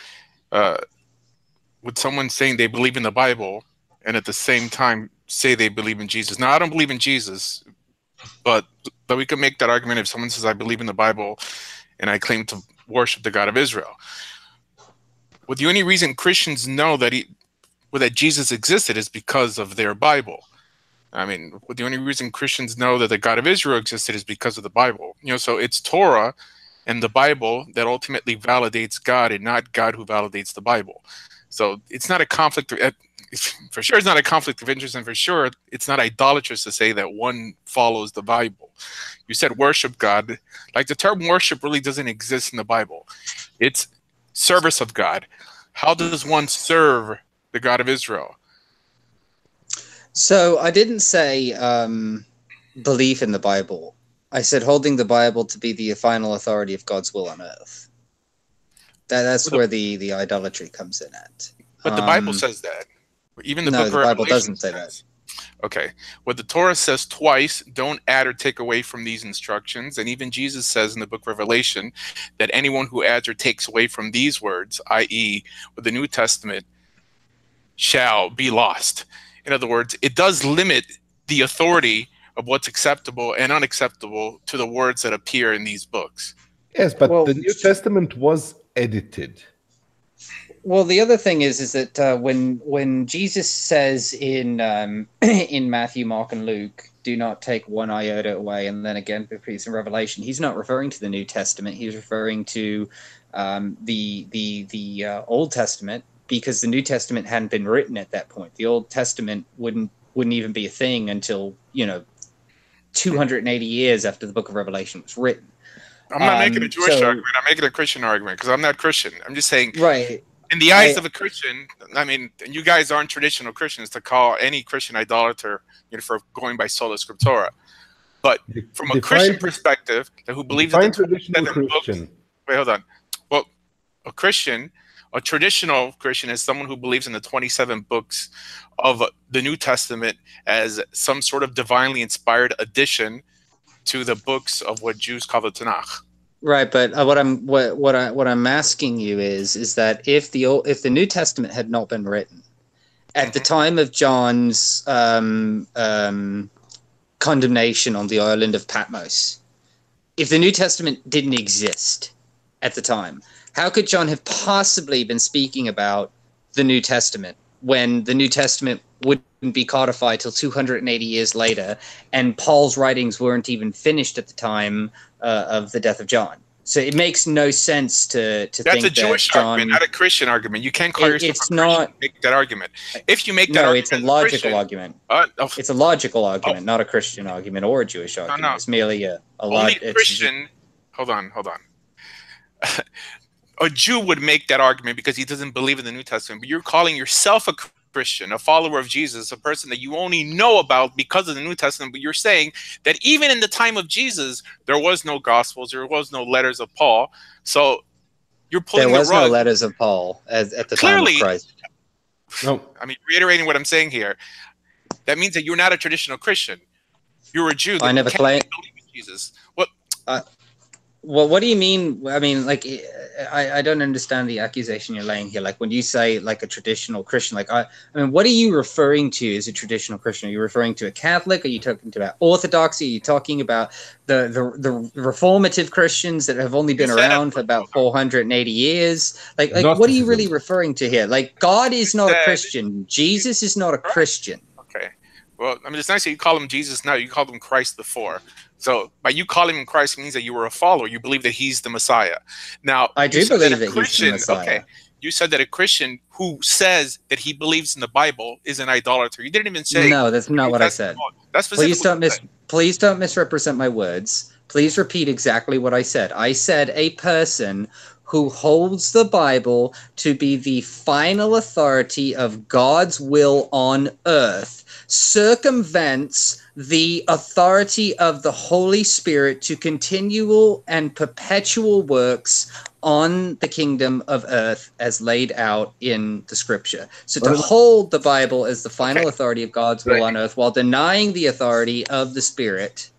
Speaker 11: with someone saying they believe in the Bible and at the same time say they believe in Jesus. Now, I don't believe in Jesus, but we can make that argument if someone says I believe in the Bible and I claim to worship the God of Israel. Well, the only reason Christians know that that Jesus existed is because of their Bible. I mean, the only reason Christians know that the God of Israel existed is because of the Bible. You know, so it's Torah and the Bible that ultimately validates God, and not God who validates the Bible. So it's not a conflict. For sure, it's not a conflict of interest, and for sure, it's not idolatrous to say that one follows the Bible. You said worship God. Like, the term worship really doesn't exist in the Bible. It's service of God. How does one serve the God of Israel?
Speaker 9: So I didn't say belief in the Bible. I said holding the Bible to be the final authority of God's will on earth. That's where the idolatry comes in at.
Speaker 11: But the Bible says that. Even the book of
Speaker 9: the Bible
Speaker 11: Revelation
Speaker 9: doesn't say that.
Speaker 11: Okay. What the Torah says twice, don't add or take away from these instructions. And even Jesus says in the book of Revelation that anyone who adds or takes away from these words, i.e. with the New Testament, shall be lost. In other words, it does limit the authority of what's acceptable and unacceptable to the words that appear in these books.
Speaker 5: Yes, but the New Testament was edited.
Speaker 9: Well, the other thing is that when Jesus says in in Matthew, Mark, and Luke, "Do not take one iota away," and then again repeats in Revelation, he's not referring to the New Testament. He's referring to the Old Testament, because the New Testament hadn't been written at that point. The Old Testament wouldn't even be a thing until 280 years after the Book of Revelation was written.
Speaker 11: I'm not making a Jewish argument. I'm making a Christian argument because I'm not Christian. I'm just saying,
Speaker 9: right.
Speaker 11: In the eyes of a Christian, I mean, you guys aren't traditional Christians to call any Christian idolater, for going by sola scriptura. But from a Christian perspective, who believes in
Speaker 5: traditional Christian.
Speaker 11: Wait, hold on. Well, a traditional Christian is someone who believes in the 27 books of the New Testament as some sort of divinely inspired addition to the books of what Jews call the Tanakh.
Speaker 9: Right, but what I'm asking you is that if the New Testament had not been written at the time of John's condemnation on the island of Patmos, if the New Testament didn't exist at the time, how could John have possibly been speaking about the New Testament when the New Testament wouldn't be codified till 280 years later, and Paul's writings weren't even finished at the time of the death of John? So it makes no sense to think
Speaker 11: that's a Jewish argument, not a Christian argument. You can't call yourself a Christian to make that argument. If you make that argument,
Speaker 9: it's a logical argument. It's a logical argument, not a Christian argument or a Jewish argument. No. It's merely a
Speaker 11: Christian. Hold on. A Jew would make that argument because he doesn't believe in the New Testament. But you're calling yourself a Christian, a follower of Jesus, a person that you only know about because of the New Testament. But you're saying that even in the time of Jesus, there was no Gospels, there was no letters of Paul. So you're pulling
Speaker 9: there was no letters of Paul at the time of Christ.
Speaker 5: No,
Speaker 11: I mean, reiterating what I'm saying here, that means that you're not a traditional Christian. You're a Jew.
Speaker 9: I never claimed
Speaker 11: Jesus. What?
Speaker 9: Well, what do you mean? I mean, like, I don't understand the accusation you're laying here. Like, when you say, like, a traditional Christian, like, I mean, what are you referring to as a traditional Christian? Are you referring to a Catholic? Are you talking about Orthodoxy? Are you talking about the reformative Christians that have only been around for about 480 years? Like, what are you really referring to here? Like, God is not a Christian. Jesus is not a Christian.
Speaker 11: Okay. Well, I mean, it's nice that you call him Jesus now. You called him Christ before. So by you calling him Christ means that you were a follower. You believe that he's the Messiah. Now,
Speaker 9: I do believe that he's the Messiah.
Speaker 11: Okay, you said that a Christian who says that he believes in the Bible is an idolater. You didn't even say.
Speaker 9: No, that's not what I said. Please don't misrepresent my words. Please repeat exactly what I said. I said a person who holds the Bible to be the final authority of God's will on earth circumvents the authority of the Holy Spirit to continual and perpetual works on the kingdom of earth as laid out in the scripture. So to hold the Bible as the final authority of God's will on earth while denying the authority of the Spirit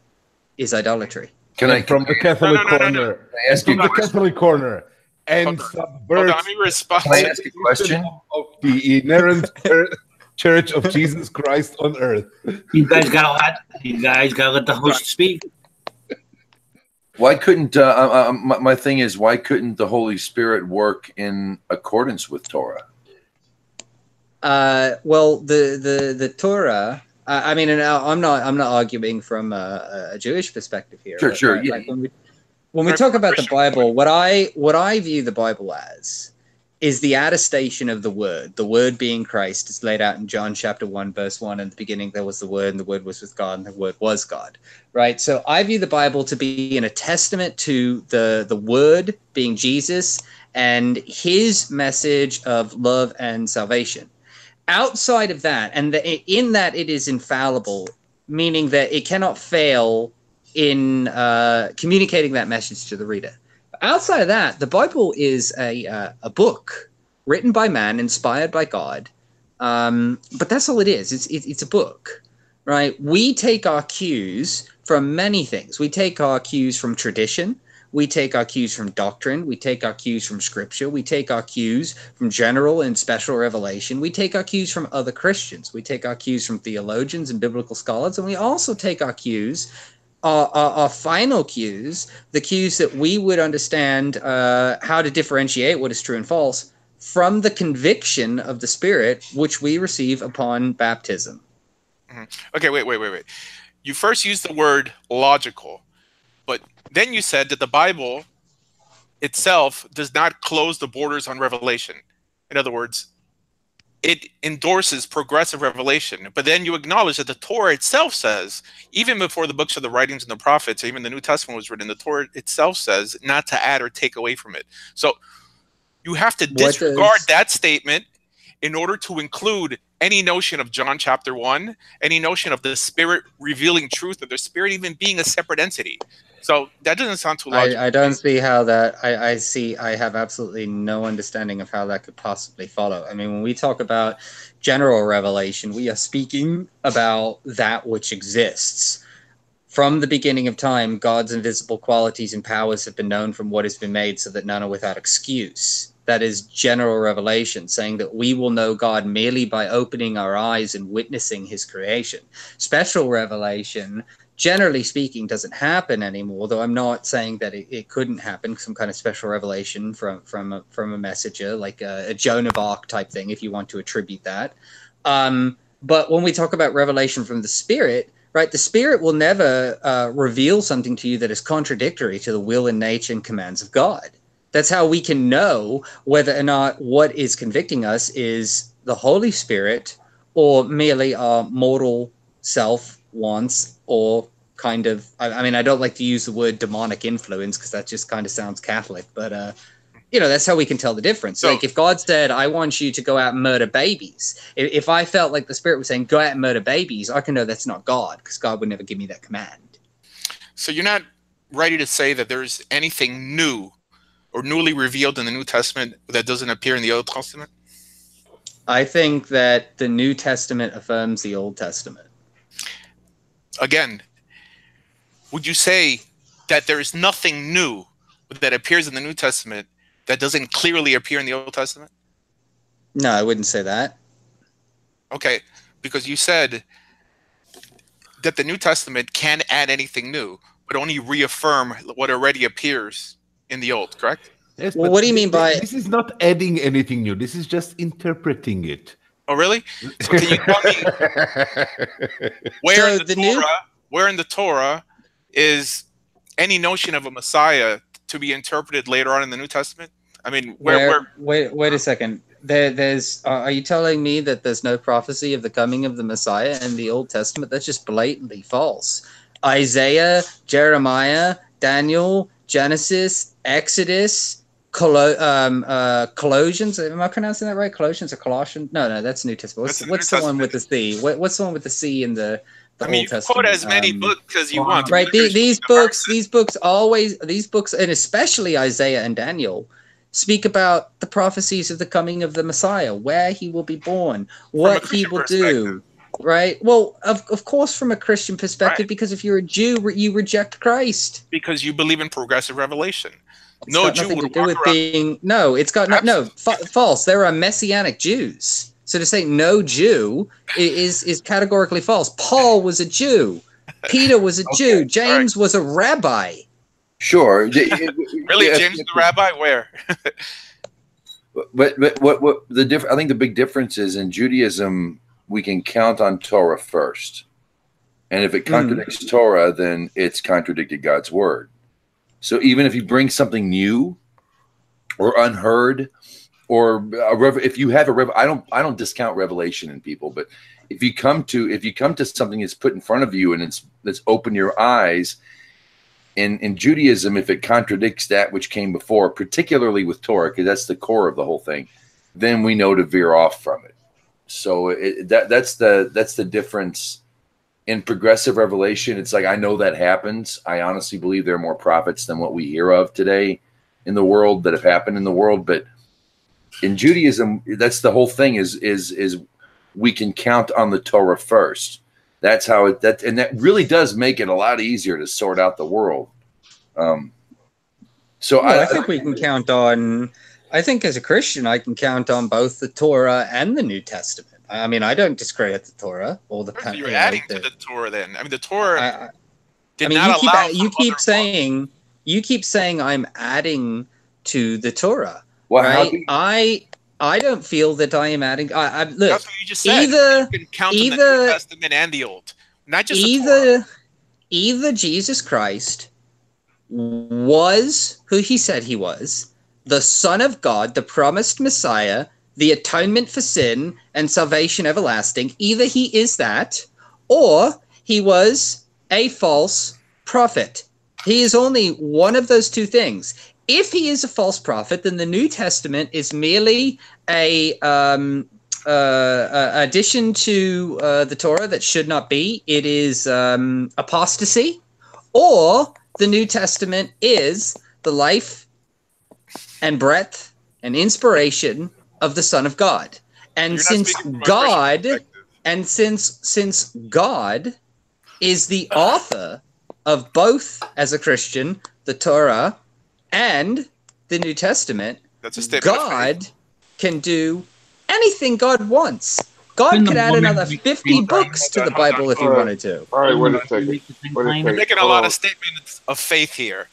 Speaker 9: is idolatry.
Speaker 5: From the Catholic corner? From the Catholic corner. And subvert
Speaker 2: Can I ask a question?
Speaker 5: Of the inerrant Church of Jesus Christ on earth.
Speaker 3: You guys gotta let the host speak.
Speaker 2: Why couldn't my thing is, why couldn't the Holy Spirit work in accordance with Torah?
Speaker 9: Well, the Torah. I mean, and I'm not arguing from a Jewish perspective here.
Speaker 2: Sure. Yeah.
Speaker 9: Like when we talk about the Bible, what I view the Bible as is the attestation of the Word being Christ. It's laid out in John chapter 1, verse 1. In the beginning, there was the Word, and the Word was with God, and the Word was God. Right? So I view the Bible to be a testament to the Word being Jesus and his message of love and salvation. Outside of that, and in that it is infallible, meaning that it cannot fail in communicating that message to the reader. Outside of that, the Bible is a book written by man, inspired by God. But that's all it is. It's a book, right? We take our cues from many things. We take our cues from tradition. We take our cues from doctrine. We take our cues from scripture. We take our cues from general and special revelation. We take our cues from other Christians. We take our cues from theologians and biblical scholars. And we also take our cues, our final cues, the cues that we would understand how to differentiate what is true and false from the conviction of the Spirit, which we receive upon baptism.
Speaker 11: Okay, wait. You first used the word logical, but then you said that the Bible itself does not close the borders on revelation. In other words, it endorses progressive revelation. But then you acknowledge that the Torah itself says, even before the books of the writings and the prophets, even the New Testament was written, the Torah itself says not to add or take away from it. So you have to disregard that statement in order to include any notion of John chapter 1, any notion of the Spirit revealing truth, or the Spirit even being a separate entity. So that doesn't sound too logical.
Speaker 9: I don't see how that. I have absolutely no understanding of how that could possibly follow. I mean, when we talk about general revelation, we are speaking about that which exists. From the beginning of time, God's invisible qualities and powers have been known from what has been made, so that none are without excuse. That is general revelation, saying that we will know God merely by opening our eyes and witnessing his creation. Special revelation, generally speaking, doesn't happen anymore, though I'm not saying that it couldn't happen, some kind of special revelation from a messenger, like a Joan of Arc type thing, if you want to attribute that. But when we talk about revelation from the Spirit, right, the Spirit will never reveal something to you that is contradictory to the will and nature and commands of God. That's how we can know whether or not what is convicting us is the Holy Spirit or merely our mortal self wants, or kind of, I mean, I don't like to use the word demonic influence because that just kind of sounds Catholic, but, you know, that's how we can tell the difference. So, like, if God said, I want you to go out and murder babies, if I felt like the Spirit was saying, go out and murder babies, I can know that's not God, because God would never give me that command.
Speaker 11: So you're not ready to say that there's anything new or newly revealed in the New Testament that doesn't appear in the Old Testament?
Speaker 9: I think that the New Testament affirms the Old Testament.
Speaker 11: Again, would you say that there is nothing new that appears in the New Testament that doesn't clearly appear in the Old Testament?
Speaker 9: No, I wouldn't say that.
Speaker 11: Okay, because you said that the New Testament can't add anything new, but only reaffirm what already appears in the Old, correct?
Speaker 5: Yes,
Speaker 9: well, what do you mean by...
Speaker 5: This is not adding anything new. This is just interpreting it.
Speaker 11: Oh, really? So can you tell me where in the Torah is any notion of a Messiah to be interpreted later on in the New Testament? I mean,
Speaker 9: wait a second. There's are you telling me that there's no prophecy of the coming of the Messiah in the Old Testament? That's just blatantly false. Isaiah, Jeremiah, Daniel, Genesis, Exodus, Colossians. Am I pronouncing that right? Colossians or Colossians? No, that's New Testament. What's the one with the C? What's the one with the C in the Old
Speaker 11: you
Speaker 9: Testament?
Speaker 11: Can quote as many books as you want.
Speaker 9: Right. These books, and especially Isaiah and Daniel, speak about the prophecies of the coming of the Messiah, where he will be born, what he will do. Right. Well, of course, from a Christian perspective, because if you're a Jew, you reject Christ.
Speaker 11: Because you believe in progressive revelation.
Speaker 9: It's got nothing to do with being. No, it's got false. There are Messianic Jews. So to say no Jew is categorically false. Paul was a Jew. Peter was a Jew. James was a rabbi.
Speaker 2: Sure.
Speaker 11: Really, James the rabbi? Where?
Speaker 2: but what the I think the big difference is in Judaism, we can count on Torah first, and if it contradicts Torah, then it's contradicted God's word. So even if you bring something new or unheard, or if you have I don't discount revelation in people, but if you come to something that's put in front of you and that's open your eyes, in Judaism, if it contradicts that which came before, particularly with Torah, because that's the core of the whole thing, then we know to veer off from it. So that's the difference. In progressive revelation, it's like, I know that happens. I honestly believe there are more prophets than what we hear of today in the world that have happened in the world. But in Judaism, that's the whole thing is we can count on the Torah first. That's how and that really does make it a lot easier to sort out the world.
Speaker 9: I think we can count on, I think as a Christian, I can count on both the Torah and the New Testament. I mean, I don't discredit the Torah or the.
Speaker 11: You're adding to the Torah, then. I mean, the Torah.
Speaker 9: You keep saying I'm adding to the Torah.
Speaker 2: Well,
Speaker 9: right? I don't feel that I am adding. Look,
Speaker 11: That's what you just said.
Speaker 9: either
Speaker 11: You can count in the New Testament and the Old, not just the Torah.
Speaker 9: Either Jesus Christ was who he said he was, the Son of God, the promised Messiah, the atonement for sin and salvation everlasting. Either he is that, or he was a false prophet. He is only one of those two things. If he is a false prophet, then the New Testament is merely a addition to the Torah that should not be. It is apostasy, or the New Testament is the life and breadth and inspiration of the Son of God. And since God is the author of both, as a Christian, the Torah and the New Testament,
Speaker 11: That's a statement
Speaker 9: God can do anything God wants. God could add another 50 books to the Bible if he wanted to.
Speaker 10: All right, wait a second.
Speaker 11: You're making a lot of statements of faith here.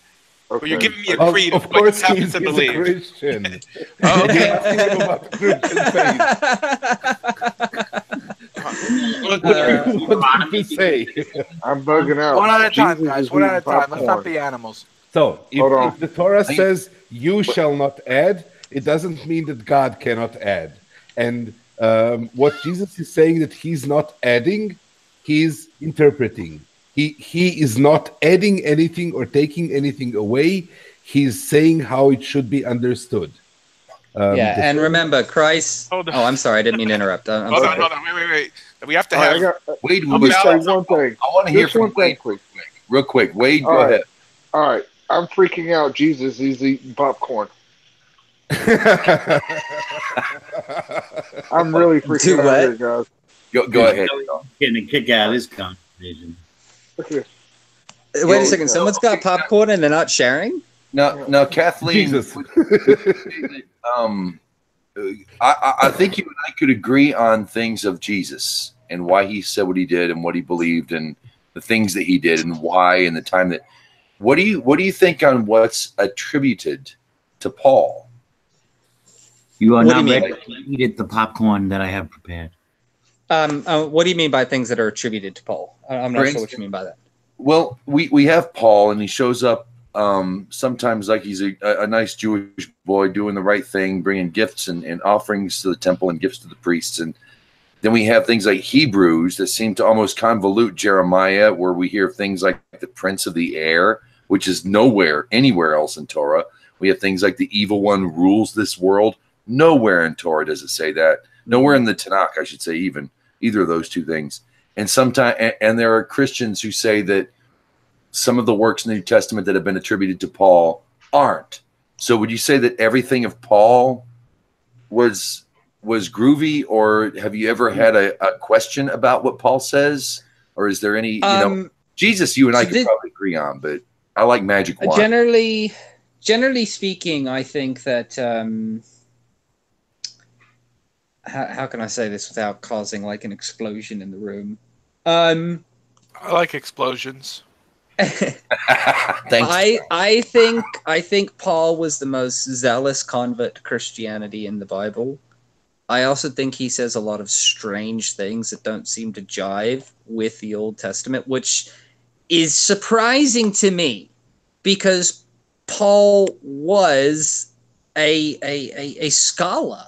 Speaker 10: Okay.
Speaker 11: But you're giving me a creed of what you happen to believe.
Speaker 5: A Christian.
Speaker 11: Okay.
Speaker 5: About Christian faith. What did you say?
Speaker 10: I'm bugging out.
Speaker 1: One at a time,
Speaker 10: Jesus
Speaker 1: guys.
Speaker 10: is
Speaker 1: One at a
Speaker 10: eating
Speaker 1: time. Let's not
Speaker 10: popcorn.
Speaker 1: be animals.
Speaker 5: So,
Speaker 10: Hold on.
Speaker 5: if the Torah says you shall not add, it doesn't mean that God cannot add. And what Jesus is saying that he's not adding, he's interpreting. He is not adding anything or taking anything away. He's saying how it should be understood.
Speaker 9: And remember, Christ.
Speaker 11: Hold on.
Speaker 9: Oh, I'm sorry, I didn't mean to interrupt.
Speaker 11: Hold on. Wait. We have to have.
Speaker 2: Wade,
Speaker 10: Let me say one thing.
Speaker 2: I want to hear
Speaker 10: Just
Speaker 2: from
Speaker 10: one thing,
Speaker 2: Wade
Speaker 10: quick.
Speaker 2: real quick. Wade,
Speaker 10: All
Speaker 2: go
Speaker 10: right.
Speaker 2: ahead.
Speaker 10: All right. I'm freaking out. Jesus, he's eating popcorn. I'm really freaking out here, guys.
Speaker 2: Go ahead.
Speaker 3: Getting a kick out of this conversation.
Speaker 10: Okay.
Speaker 9: Wait a second. Someone's got popcorn and they're not sharing?
Speaker 2: No, Kathleen.
Speaker 5: Jesus.
Speaker 2: I think you and I could agree on things of Jesus and why he said what he did and what he believed and the things that he did and why and the time that. What do you think on what's attributed to Paul?
Speaker 3: You are
Speaker 9: What do
Speaker 3: not
Speaker 9: you
Speaker 3: ready to eat the popcorn that I have prepared.
Speaker 9: What do you mean by things that are attributed to Paul? I'm not
Speaker 2: For
Speaker 9: sure what you mean by that.
Speaker 2: Well, we have Paul, and he shows up sometimes like he's a nice Jewish boy doing the right thing, bringing gifts and offerings to the temple and gifts to the priests. And then we have things like Hebrews that seem to almost convolute Jeremiah, where we hear things like the prince of the air, which is nowhere, anywhere else in Torah. We have things like the evil one rules this world. Nowhere in Torah does it say that. Nowhere in the Tanakh, I should say, even either of those two things. And sometimes, and there are Christians who say that some of the works in the New Testament that have been attributed to Paul aren't. So would you say that everything of Paul was groovy, or have you ever had a question about what Paul says? Or is there any, Jesus, you and I could probably agree on, but I like magic wand.
Speaker 9: Generally speaking, I think that, how can I say this without causing like an explosion in the room?
Speaker 1: I like explosions.
Speaker 2: Thanks.
Speaker 9: I think Paul was the most zealous convert to Christianity in the Bible. I also think he says a lot of strange things that don't seem to jive with the Old Testament, which is surprising to me because Paul was a scholar.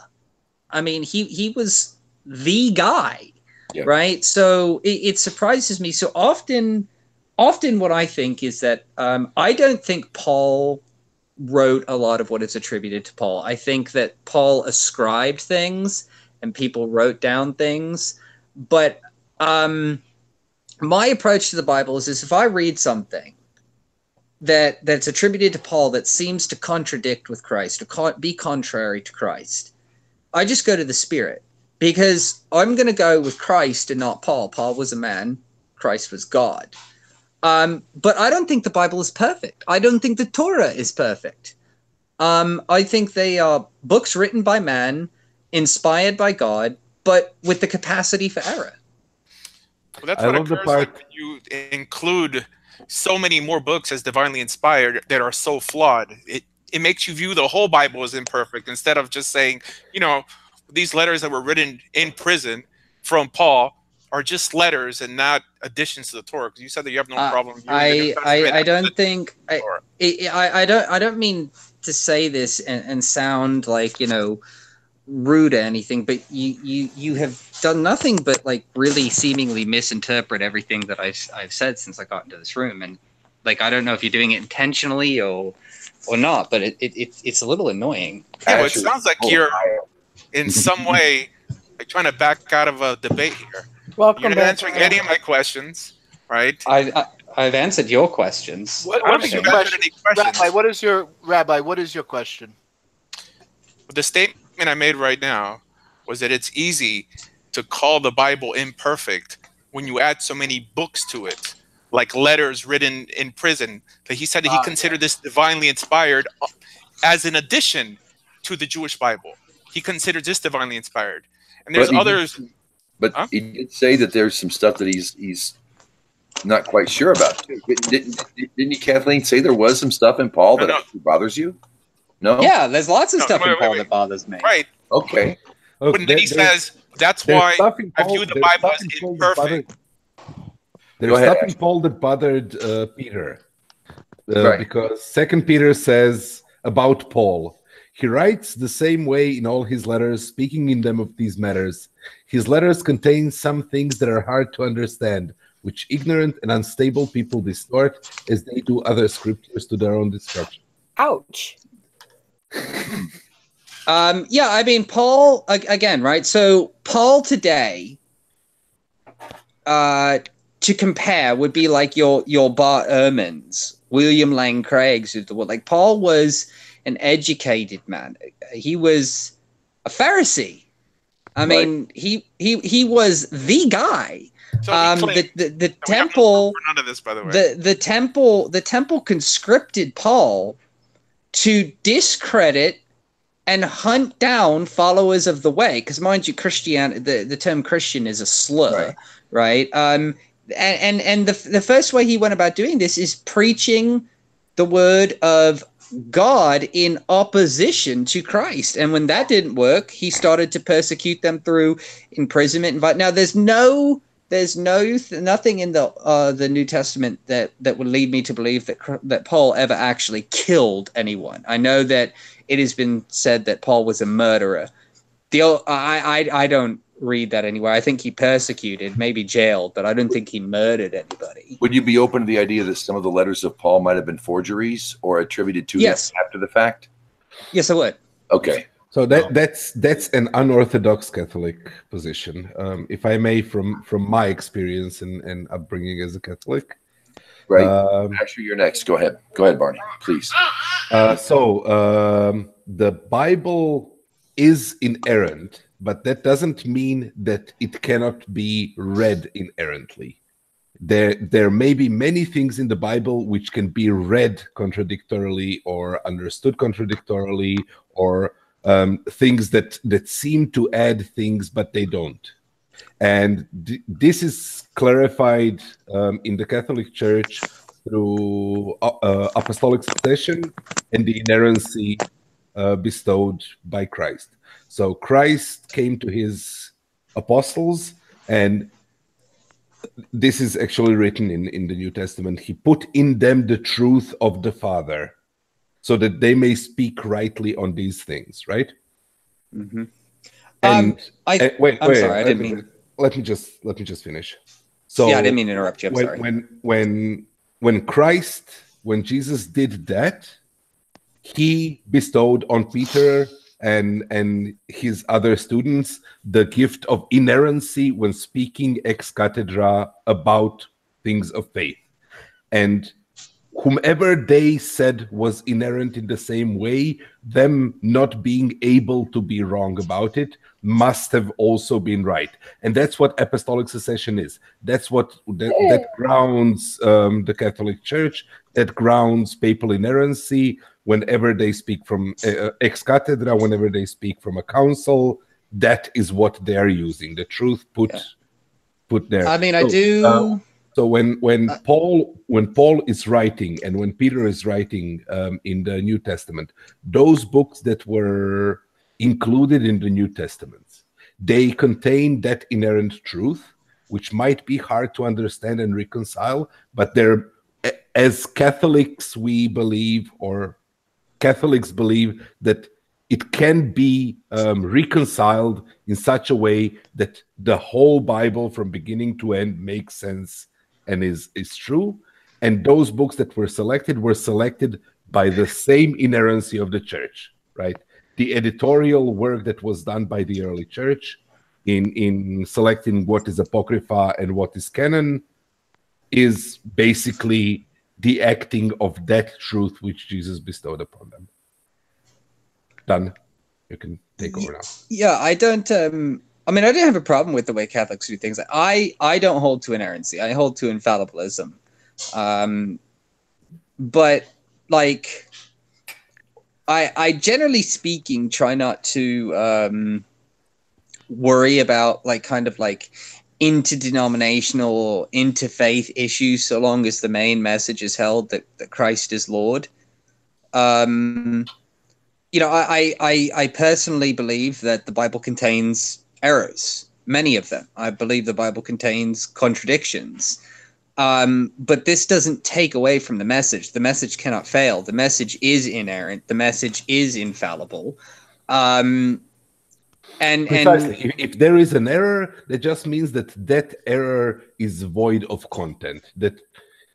Speaker 9: I mean, he was the guy, right? So it surprises me. So often what I think is that I don't think Paul wrote a lot of what is attributed to Paul. I think that Paul ascribed things and people wrote down things. But my approach to the Bible is if I read something that's attributed to Paul that seems to contradict with Christ or be contrary to Christ, I just go to the Spirit, because I'm going to go with Christ and not Paul. Paul was a man. Christ was God. But I don't think the Bible is perfect. I don't think the Torah is perfect. I think they are books written by man, inspired by God, but with the capacity for error.
Speaker 11: Well, that's what occurs when you include so many more books as divinely inspired that are so flawed. it makes you view the whole Bible as imperfect instead of just saying, you know, these letters that were written in prison from Paul are just letters and not additions to the Torah. Because you said that you have no problem.
Speaker 9: I don't think I don't mean to say this and sound like, you know, rude or anything, but you have done nothing but like really seemingly misinterpret everything that I've said since I got into this room, and like I don't know if you're doing it intentionally or not, but it's a little annoying.
Speaker 11: Yeah, well, it sounds like you're in some way like trying to back out of a debate here.
Speaker 4: Welcome
Speaker 11: You're not
Speaker 4: back.
Speaker 11: answering any of my questions, right?
Speaker 9: I've answered your questions.
Speaker 1: What is your question? Rabbi, what is your question?
Speaker 11: The statement I made right now was that it's easy to call the Bible imperfect when you add so many books to it, like letters written in prison. That he said that he considered this divinely inspired as an addition to the Jewish Bible. He considered this divinely inspired. And there's others.
Speaker 2: But he did say that there's some stuff that he's not quite sure about too. Didn't you, Kathleen, say there was some stuff in Paul that actually bothers you? No.
Speaker 9: Yeah, there's lots of stuff in Paul that bothers me.
Speaker 11: Right.
Speaker 2: Okay.
Speaker 11: But then he says that's why I view the Bible as imperfect.
Speaker 5: There's stuff in Paul that bothered Peter, because 2 Peter says about Paul, he writes the same way in all his letters, speaking in them of these matters. His letters contain some things that are hard to understand, which ignorant and unstable people distort, as they do other scriptures to their own destruction.
Speaker 4: Ouch.
Speaker 9: Yeah, I mean, Paul, again, right? So Paul today, to compare, would be like your Bart Ehrmans, William Lane Craig's of the world. Like, Paul was an educated man. He was a Pharisee. I mean, he was the guy.
Speaker 11: So
Speaker 9: the temple,
Speaker 11: none of this, by the way.
Speaker 9: the temple conscripted Paul to discredit and hunt down followers of the way, because mind you, the term Christian is a slur, right? And the first way he went about doing this is preaching the word of God in opposition to Christ. And when that didn't work, he started to persecute them through imprisonment. But now there's nothing in the New Testament that would lead me to believe that Paul ever actually killed anyone. I know that it has been said that Paul was a murderer. I don't read that anywhere. I think he persecuted, maybe jailed, but I don't think he murdered anybody.
Speaker 2: Would you be open to the idea that some of the letters of Paul might have been forgeries or attributed to him after the fact?
Speaker 9: Yes, I would.
Speaker 2: Okay.
Speaker 5: So that's an unorthodox Catholic position, if I may, from my experience and upbringing as a Catholic.
Speaker 2: Right. Actually, you're next. Go ahead, Barney, please.
Speaker 5: The Bible is inerrant, but that doesn't mean that it cannot be read inerrantly. There may be many things in the Bible which can be read contradictorily or understood contradictorily, or things that seem to add things, but they don't. And this is clarified in the Catholic Church through apostolic succession and the inerrancy bestowed by Christ. So Christ came to his apostles, and this is actually written in the New Testament. He put in them the truth of the Father, so that they may speak rightly on these things, right?
Speaker 9: Mm-hmm.
Speaker 5: And wait,
Speaker 9: I'm sorry, I didn't mean.
Speaker 5: Let me just finish. So
Speaker 9: yeah, I didn't mean to interrupt you. I'm sorry.
Speaker 5: When Jesus did that, he bestowed on Peter and his other students the gift of inerrancy when speaking ex cathedra about things of faith. And whomever they said was inerrant in the same way, them not being able to be wrong about it must have also been right. And that's what apostolic succession is. That's what that grounds the Catholic Church, that grounds papal inerrancy. Whenever they speak from ex cathedra, whenever they speak from a council, that is what they are using. The truth put there.
Speaker 9: I mean, I do.
Speaker 5: So when Paul is writing and when Peter is writing in the New Testament, those books that were included in the New Testament, they contain that inherent truth, which might be hard to understand and reconcile, but they're, as Catholics, we believe, or Catholics believe, that it can be reconciled in such a way that the whole Bible from beginning to end makes sense and is true. And those books that were selected by the same inerrancy of the church, right? The editorial work that was done by the early church in selecting what is Apocrypha and what is canon is basically the acting of that truth which Jesus bestowed upon them. Done. You can take over now.
Speaker 9: Yeah, I don't. I mean, I don't have a problem with the way Catholics do things. I don't hold to inerrancy. I hold to infallibilism. But like, I generally speaking try not to worry about like kind of like interdenominational or interfaith issues, so long as the main message is held that Christ is Lord. You know, I personally believe that the Bible contains errors, many of them. I believe the Bible contains contradictions. But this doesn't take away from the message. The message cannot fail. The message is inerrant. The message is infallible. And
Speaker 5: precisely. If there is an error, that just means that that error is void of content. That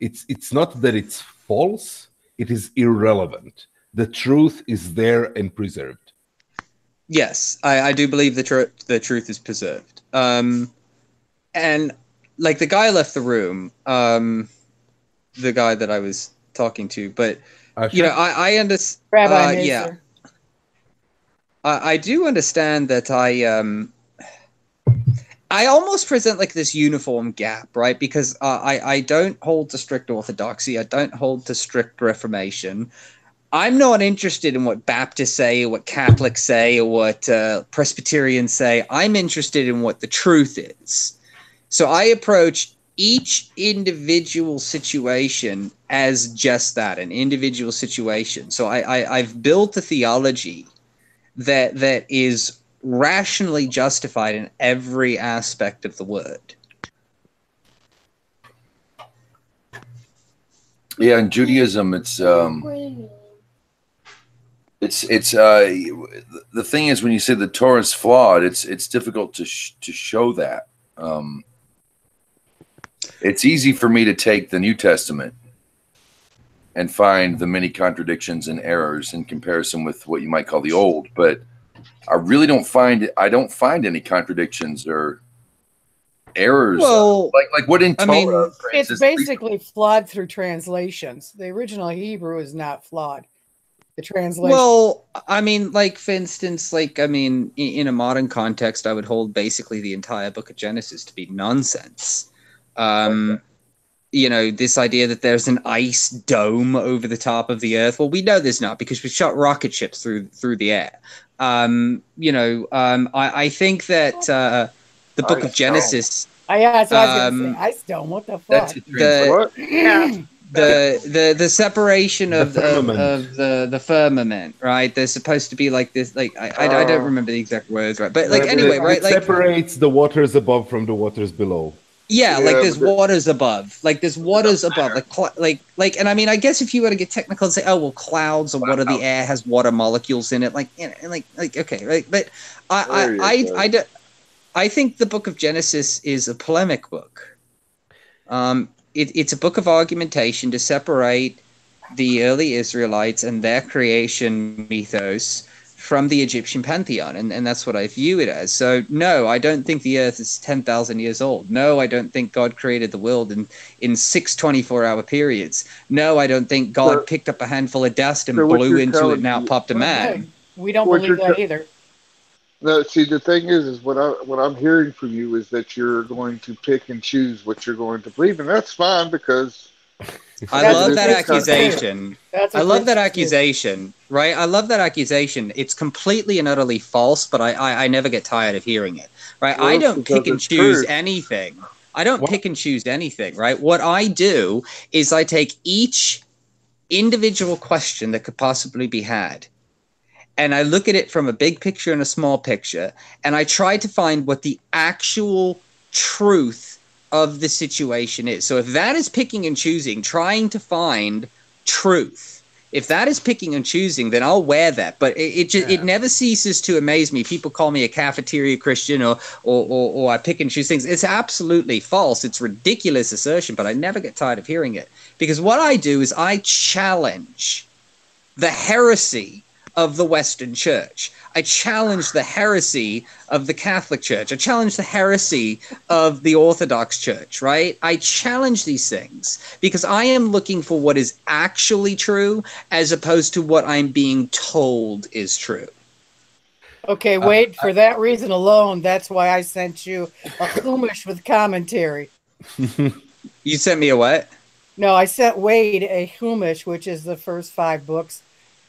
Speaker 5: it's not that it's false, it is irrelevant. The truth is there and preserved.
Speaker 9: Yes, I do believe the truth is preserved. And like the guy left the room, the guy that I was talking to, but you know, I understand.
Speaker 4: Rabbi
Speaker 9: yeah, I do understand that I almost present like this uniform gap, right? Because I don't hold to strict orthodoxy. I don't hold to strict Reformation. I'm not interested in what Baptists say or what Catholics say or what Presbyterians say. I'm interested in what the truth is. So I approach each individual situation as just that, an individual situation. So I've built a theology that is rationally justified in every aspect of the word.
Speaker 2: Yeah, in Judaism, it's the thing is, when you say the Torah is flawed, it's difficult to show that. It's easy for me to take the New Testament and find the many contradictions and errors in comparison with what you might call the Old, but I really don't find any contradictions or errors.
Speaker 9: Well,
Speaker 2: like what in Torah?
Speaker 4: I mean,
Speaker 2: Francis,
Speaker 4: it's basically flawed through translations. The original Hebrew is not flawed. The translation.
Speaker 9: Well, I mean, like, for instance, like, I mean, in a modern context, I would hold basically the entire book of Genesis to be nonsense. You know, this idea that there's an ice dome over the top of the earth. Well, we know there's not because we shot rocket ships through the air. You know, I think that the book of Genesis.
Speaker 4: That's what I was going to say. Ice dome. What the fuck?
Speaker 9: The separation of the firmament, right? There's supposed to be like this, like I don't remember the exact words, right? But like anyway, right? Like
Speaker 5: separates the waters above from the waters below.
Speaker 9: Yeah, like there's waters above, like there's waters above, like, and I mean, I guess if you were to get technical and say, oh well, clouds or water, the air has water molecules in it, like, you know, like okay, right? But I think the book of Genesis is a polemic book. It's a book of argumentation to separate the early Israelites and their creation mythos from the Egyptian pantheon, and that's what I view it as. So, no, I don't think the earth is 10,000 years old. No, I don't think God created the world in 6 24-hour periods. No, I don't think God picked up a handful of dust and blew into it and out popped a man.
Speaker 4: We don't believe that either.
Speaker 10: No, see, the thing is what I'm hearing from you is that you're going to pick and choose what you're going to believe, and that's fine because
Speaker 9: I love that accusation. I love that accusation, right? I love that accusation. It's completely and utterly false, but I never get tired of hearing it, right?
Speaker 10: Well,
Speaker 9: I don't pick and choose anything. I don't pick and choose anything, right? What I do is I take each individual question that could possibly be had, and I look at it from a big picture and a small picture, and I try to find what the actual truth of the situation is. So if that is picking and choosing, trying to find truth, if that is picking and choosing, then I'll wear that. But it never ceases to amaze me. People call me a cafeteria Christian or I pick and choose things. It's absolutely false. It's ridiculous assertion, but I never get tired of hearing it. Because what I do is I challenge the heresy of the Western Church. I challenge the heresy of the Catholic Church. I challenge the heresy of the Orthodox Church, right? I challenge these things because I am looking for what is actually true as opposed to what I'm being told is true.
Speaker 4: Okay, Wade, for that reason alone, that's why I sent you a Chumash with commentary.
Speaker 9: You sent me a what?
Speaker 4: No, I sent Wade a Chumash, which is the first 5 books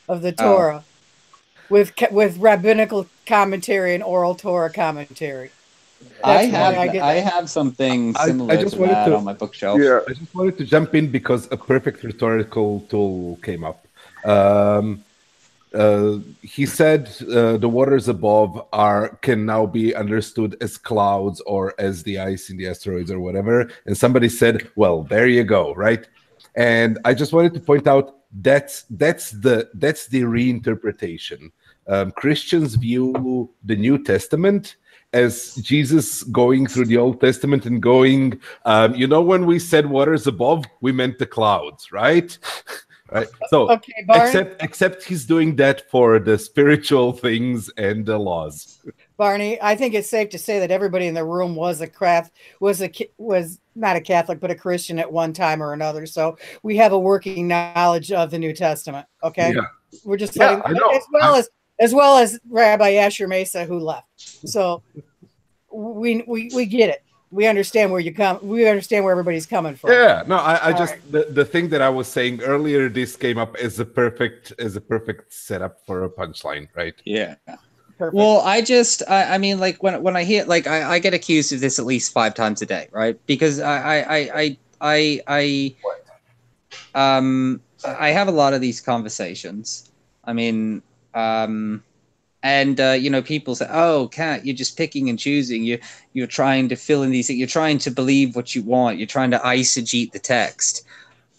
Speaker 4: of the Torah. With rabbinical commentary and oral Torah commentary.
Speaker 9: I have something similar to that on my bookshelf.
Speaker 10: Yeah.
Speaker 5: I just wanted to jump in because a perfect rhetorical tool came up. He said the waters above can now be understood as clouds or as the ice in the asteroids or whatever. And somebody said, well, there you go, right? And I just wanted to point out that's the reinterpretation. Christians view the New Testament as Jesus going through the Old Testament and going, when we said waters above, we meant the clouds, right? Right. So,
Speaker 4: okay, Barney,
Speaker 5: except he's doing that for the spiritual things and the laws.
Speaker 4: Barney, I think it's safe to say that everybody in the room was not a Catholic, but a Christian at one time or another. So we have a working knowledge of the New Testament. Okay, we're just letting, as well as Rabbi Asher Mesa, who left. So we get it. We understand where you come. We understand where everybody's coming from.
Speaker 5: Yeah, no, I just right. the thing that I was saying earlier, this came up as a perfect setup for a punchline, right?
Speaker 9: Yeah.
Speaker 4: Perfect.
Speaker 9: Well, I mean, like when I hear, like, I get accused of this at least 5 times a day, right? Because I have a lot of these conversations. I mean, people say, "Oh, Kat, you're just picking and choosing. You're trying to fill in these. You're trying to believe what you want. You're trying to eisegete the text."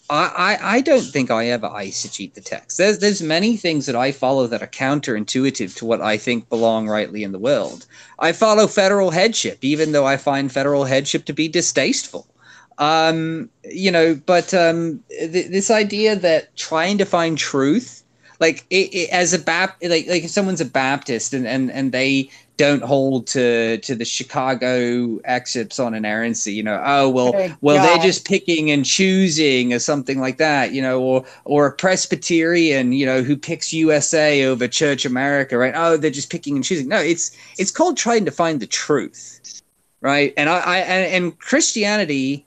Speaker 9: I don't think I ever eisegete the text. There's many things that I follow that are counterintuitive to what I think belong rightly in the world. I follow federal headship, even though I find federal headship to be distasteful. This idea that trying to find truth, like as a like if someone's a Baptist and they don't hold to the Chicago excerpts on inerrancy, they're just picking and choosing or something like that, or a Presbyterian, who picks USA over Church America, right? Oh, they're just picking and choosing. No, it's called trying to find the truth, right? And Christianity,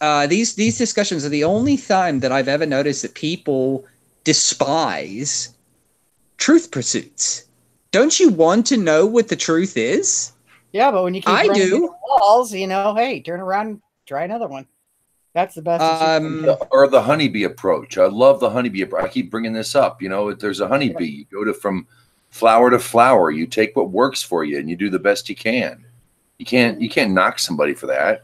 Speaker 9: these discussions are the only time that I've ever noticed that people despise truth pursuits. Don't you want to know what the truth is?
Speaker 4: Yeah, but when you keep running into walls, hey, turn around and try another one. That's the best.
Speaker 2: Or the honeybee approach. I love the honeybee approach. I keep bringing this up. There's a honeybee. You go from flower to flower. You take what works for you, and you do the best you can. You can't knock somebody for that.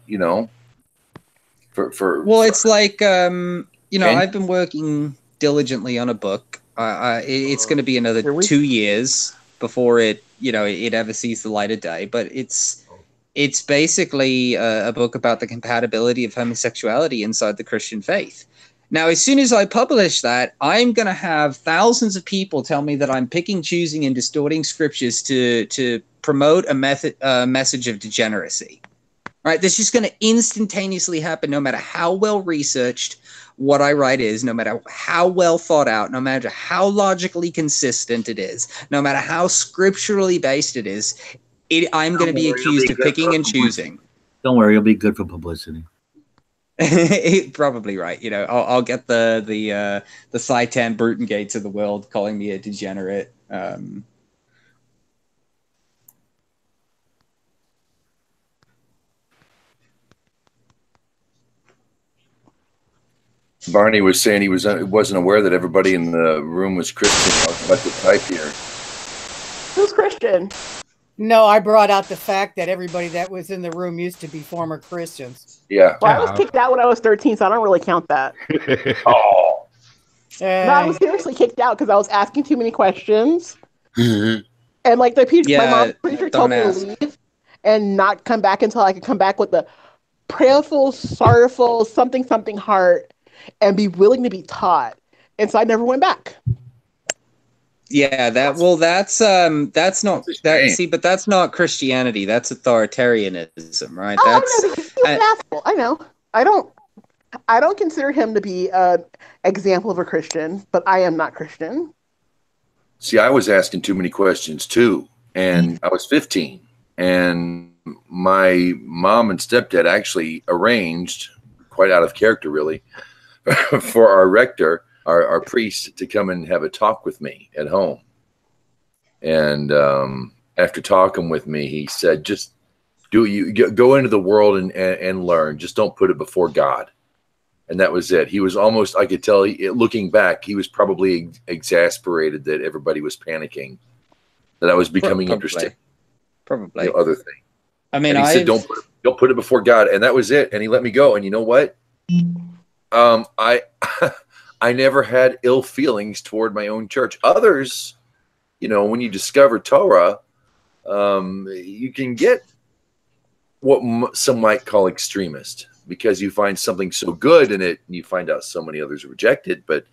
Speaker 9: It's like I've been working diligently on a book. It's going to be another 2 years before it ever sees the light of day. But it's basically a book about the compatibility of homosexuality inside the Christian faith. Now, as soon as I publish that, I'm going to have thousands of people tell me that I'm picking, choosing, and distorting scriptures to promote a message of degeneracy. Right? This is going to instantaneously happen no matter how well researched what I write is, no matter how well thought out, no matter how logically consistent it is, no matter how scripturally based it is, I'm going to be accused of picking and choosing.
Speaker 3: Don't worry, it'll be good for publicity.
Speaker 9: Probably right. I'll get the Seitan Brutengates of the world calling me a degenerate.
Speaker 2: Barney was saying he wasn't aware that everybody in the room was Christian. I was about to type here.
Speaker 7: Who's Christian?
Speaker 4: No, I brought out the fact that everybody that was in the room used to be former Christians.
Speaker 2: Yeah.
Speaker 7: Well, I was kicked out when I was 13, so I don't really count that.
Speaker 2: Oh.
Speaker 7: No, I was seriously kicked out because I was asking too many questions. And like the my mom's preacher told me to leave and not come back until I could come back with the prayerful, sorrowful, something heart and be willing to be taught. And so I never went back.
Speaker 9: Yeah, that's not that. See, but that's not Christianity. That's authoritarianism, right?
Speaker 7: I know. I don't consider him to be an example of a Christian, but I am not Christian.
Speaker 2: See, I was asking too many questions too, and I was 15, and my mom and stepdad actually arranged, quite out of character really, for our rector, our priest, to come and have a talk with me at home. And after talking with me, he said, "Just go into the world and learn. Just don't put it before God." And that was it. He was almost, I could tell, looking back, he was probably exasperated that everybody was panicking, that I was becoming interested.
Speaker 9: Probably.
Speaker 2: Other thing.
Speaker 9: I mean,
Speaker 2: and he said, don't put it before God. And that was it. And he let me go. And you know what? I never had ill feelings toward my own church. Others, when you discover Torah, you can get what some might call extremist, because you find something so good in it and you find out so many others reject it. But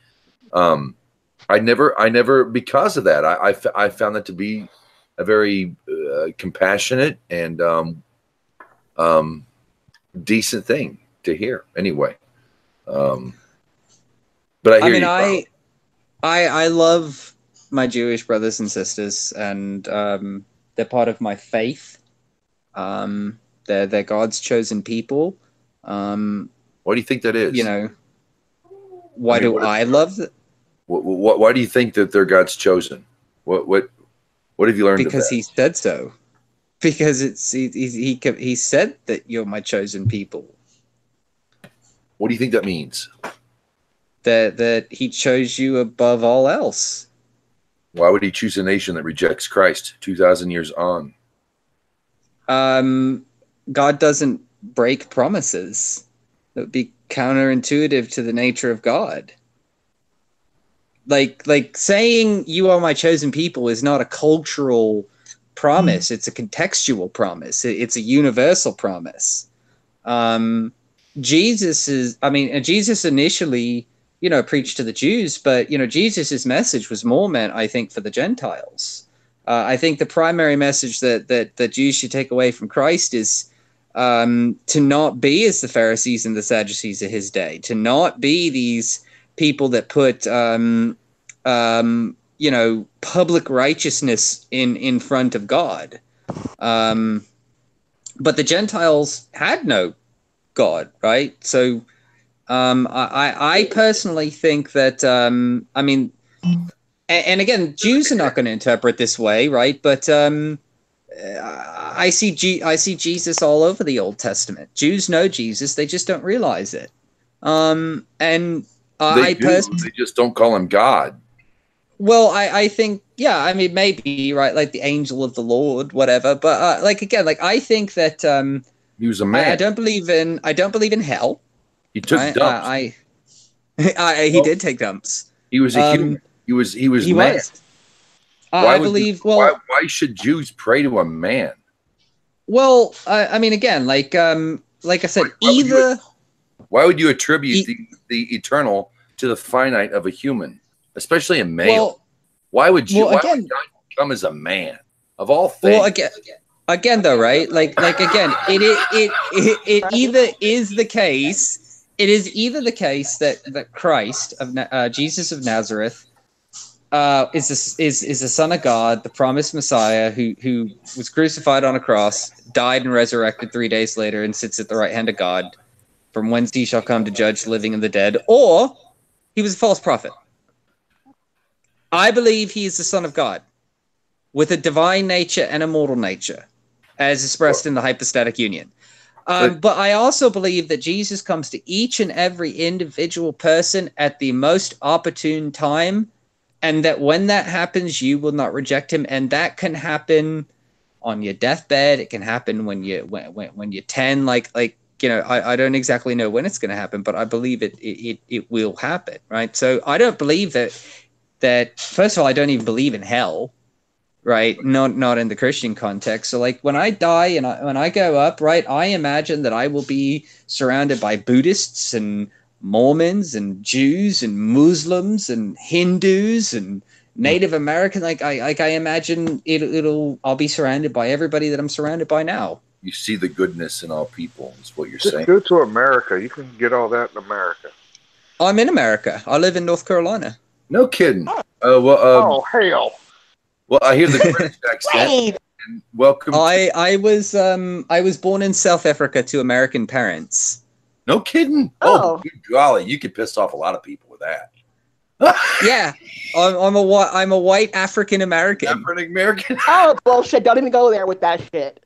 Speaker 2: I never, because of that, I found that to be a very compassionate and decent thing to hear anyway. But
Speaker 9: I love my Jewish brothers and sisters, and they're part of my faith. They're God's chosen people.
Speaker 2: Why do you think that is?
Speaker 9: Why do I love that?
Speaker 2: Why do you think that they're God's chosen? What have you learned?
Speaker 9: Because He said so. Because he said that you're my chosen people.
Speaker 2: What do you think that means?
Speaker 9: That He chose you above all else.
Speaker 2: Why would He choose a nation that rejects Christ 2,000 years on?
Speaker 9: God doesn't break promises. That would be counterintuitive to the nature of God. Like saying you are my chosen people is not a cultural promise. It's a contextual promise. It's a universal promise. Jesus initially, preached to the Jews, but, Jesus's message was more meant, I think, for the Gentiles. I think the primary message that Jews should take away from Christ is to not be as the Pharisees and the Sadducees of his day, to not be these people that put, public righteousness in front of God. But the Gentiles had no God, right? So I personally think that, and again, Jews are not going to interpret this way, right? But I see Jesus all over the Old Testament. Jews know Jesus; they just don't realize it. They
Speaker 2: just don't call him God.
Speaker 9: Well, I think, maybe, right, like the angel of the Lord, whatever. But I think that
Speaker 2: he was a man.
Speaker 9: I don't believe in hell.
Speaker 2: He took dumps.
Speaker 9: He did take dumps.
Speaker 2: He was a human. He was man. Why should Jews pray to a man?
Speaker 9: Well, again, like I said,
Speaker 2: why would you attribute the eternal to the finite of a human, especially a male?
Speaker 9: Well,
Speaker 2: why would God come as a man of all things?
Speaker 9: Well, again, though, right? Like again, it either is the case. It is either the case that Christ Jesus of Nazareth is the Son of God, the promised Messiah, who was crucified on a cross, died and resurrected 3 days later, and sits at the right hand of God, from whence he shall come to judge the living and the dead, or he was a false prophet. I believe he is the Son of God, with a divine nature and a mortal nature, as expressed in the hypostatic union. But I also believe that Jesus comes to each and every individual person at the most opportune time, and that when that happens, you will not reject him. And that can happen on your deathbed. It can happen when you're 10. Like I don't exactly know when it's going to happen, but I believe it will happen, right? So I don't believe that. First of all, I don't even believe in hell. Right, not in the Christian context. So, like, when I die and when I go up, right, I imagine that I will be surrounded by Buddhists and Mormons and Jews and Muslims and Hindus and Native American. Like, I imagine I'll be surrounded by everybody that I'm surrounded by now.
Speaker 2: You see the goodness in all people, is what you're
Speaker 10: Just
Speaker 2: saying.
Speaker 10: go to America. You can get all that in America.
Speaker 9: I'm in America. I live in North Carolina.
Speaker 2: No kidding.
Speaker 10: Oh, hell.
Speaker 2: Well, I hear the British accent. And welcome.
Speaker 9: I was born in South Africa to American parents.
Speaker 2: No kidding. Oh, good golly, you could piss off a lot of people with that.
Speaker 9: Yeah, I'm a white African American.
Speaker 2: African American.
Speaker 7: Oh bullshit! Don't even go there with that shit.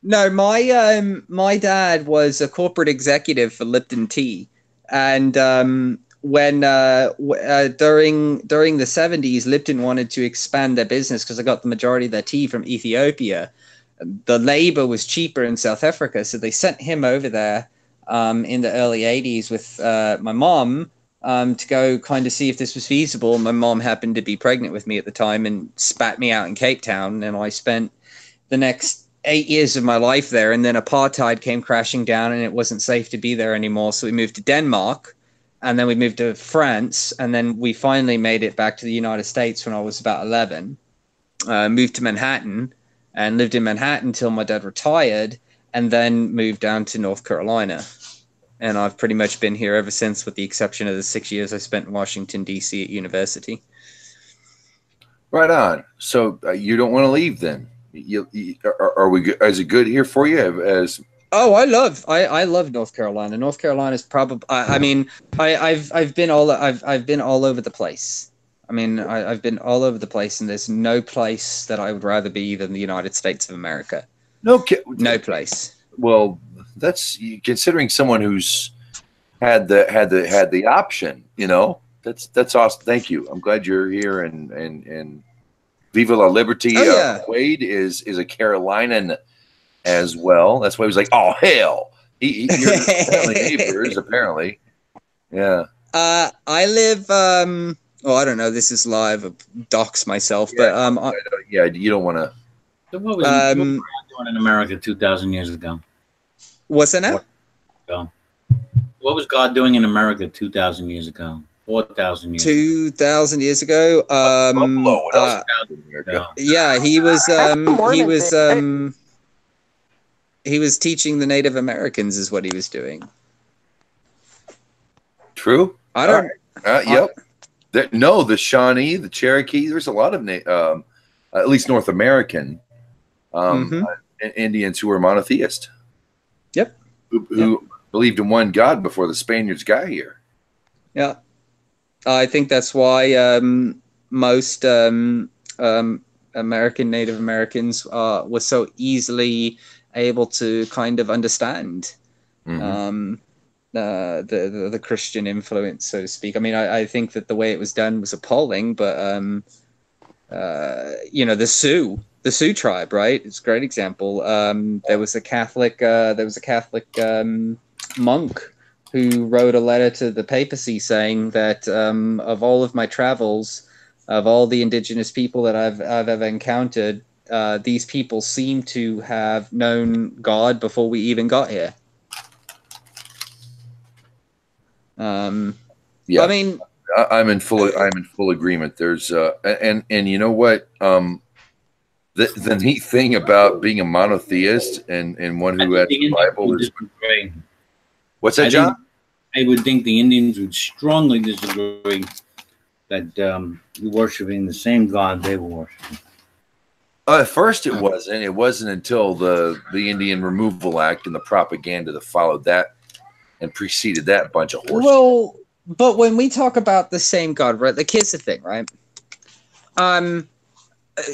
Speaker 9: No, my dad was a corporate executive for Lipton Tea, and when during the 70s, Lipton wanted to expand their business because they got the majority of their tea from Ethiopia. The labor was cheaper in South Africa, so they sent him over there in the early 80s with my mom to go kind of see if this was feasible. My mom happened to be pregnant with me at the time and spat me out in Cape Town, and I spent the next 8 years of my life there, and then apartheid came crashing down and it wasn't safe to be there anymore, so we moved to Denmark. And then we moved to France, and then we finally made it back to the United States when I was about 11. Moved to Manhattan and lived in Manhattan until my dad retired, and then moved down to North Carolina. And I've pretty much been here ever since, with the exception of the 6 years I spent in Washington, D.C. at university.
Speaker 2: Right on. So you don't want to leave then? Are we good? Is it good here for you?
Speaker 9: Oh, I love North Carolina. North Carolina is probably. I mean, I've been all over the place. I mean, I've been all over the place, and there's no place that I would rather be than the United States of America. No place.
Speaker 2: Well, that's considering someone who's had the option. You know, that's awesome. Thank you. I'm glad you're here, and Viva la Liberty.
Speaker 9: Oh, yeah.
Speaker 2: Wade is a Carolinian as well. That's why he was like, "Oh hell!" You're apparently neighbors, apparently. Yeah.
Speaker 9: I live. Oh, I don't know. This is live. Dox myself, but
Speaker 2: yeah, you don't want to.
Speaker 3: So what was God doing in America 2,000 years ago?
Speaker 9: What's that now?
Speaker 3: What was God doing in America 2,000 years ago? 4,000 years.
Speaker 9: 2,000 years ago. Yeah, he was. He was teaching the Native Americans, is what he was doing.
Speaker 2: True.
Speaker 9: I don't.
Speaker 2: Yep. No, the Shawnee, the Cherokee. There's a lot of at least North American Indians who were monotheist.
Speaker 9: Yep.
Speaker 2: Who believed in one God before the Spaniards got here.
Speaker 9: Yeah. I think that's why most American Native Americans were so easily able to kind of understand the Christian influence, so to speak. I mean, I think that the way it was done was appalling, but the Sioux tribe, right? It's a great example. There was a Catholic monk who wrote a letter to the papacy saying that of all of my travels, of all the indigenous people that I've ever encountered, these people seem to have known God before we even got here.
Speaker 2: Yeah, I mean, I'm in full agreement. There's and you know what? The neat thing about being a monotheist and one who had the Bible is. What's that, John?
Speaker 3: I would think the Indians would strongly disagree that you're worshiping the same God they were worshiping.
Speaker 2: At first, it wasn't. It wasn't until the Indian Removal Act and the propaganda that followed that and preceded that bunch of horses.
Speaker 9: Well, but when we talk about the same God, right? Like, here's the thing, right?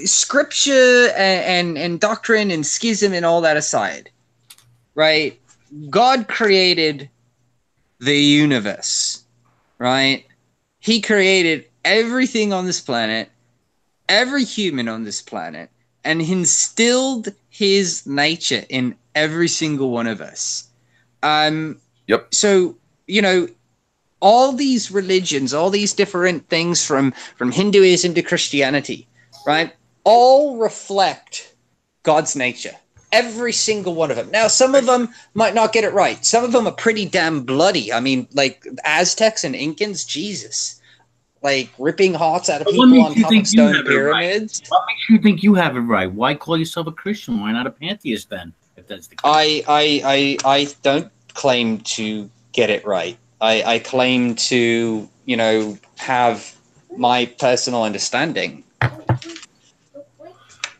Speaker 9: scripture and doctrine and schism and all that aside, right? God created the universe, right? He created everything on this planet, every human on this planet, and instilled his nature in every single one of us.
Speaker 2: Yep.
Speaker 9: So, you know, all these religions, all these different things from Hinduism to Christianity, right, all reflect God's nature. Every single one of them. Now, some of them might not get it right. Some of them are pretty damn bloody. I mean, like Aztecs and Incans, Jesus. Like ripping hearts out of people on top of stone pyramids.
Speaker 3: Right? What makes you think you have it right? Why call yourself a Christian? Why not a pantheist then? If that's the case.
Speaker 9: I don't claim to get it right. I claim to, you know, have my personal understanding.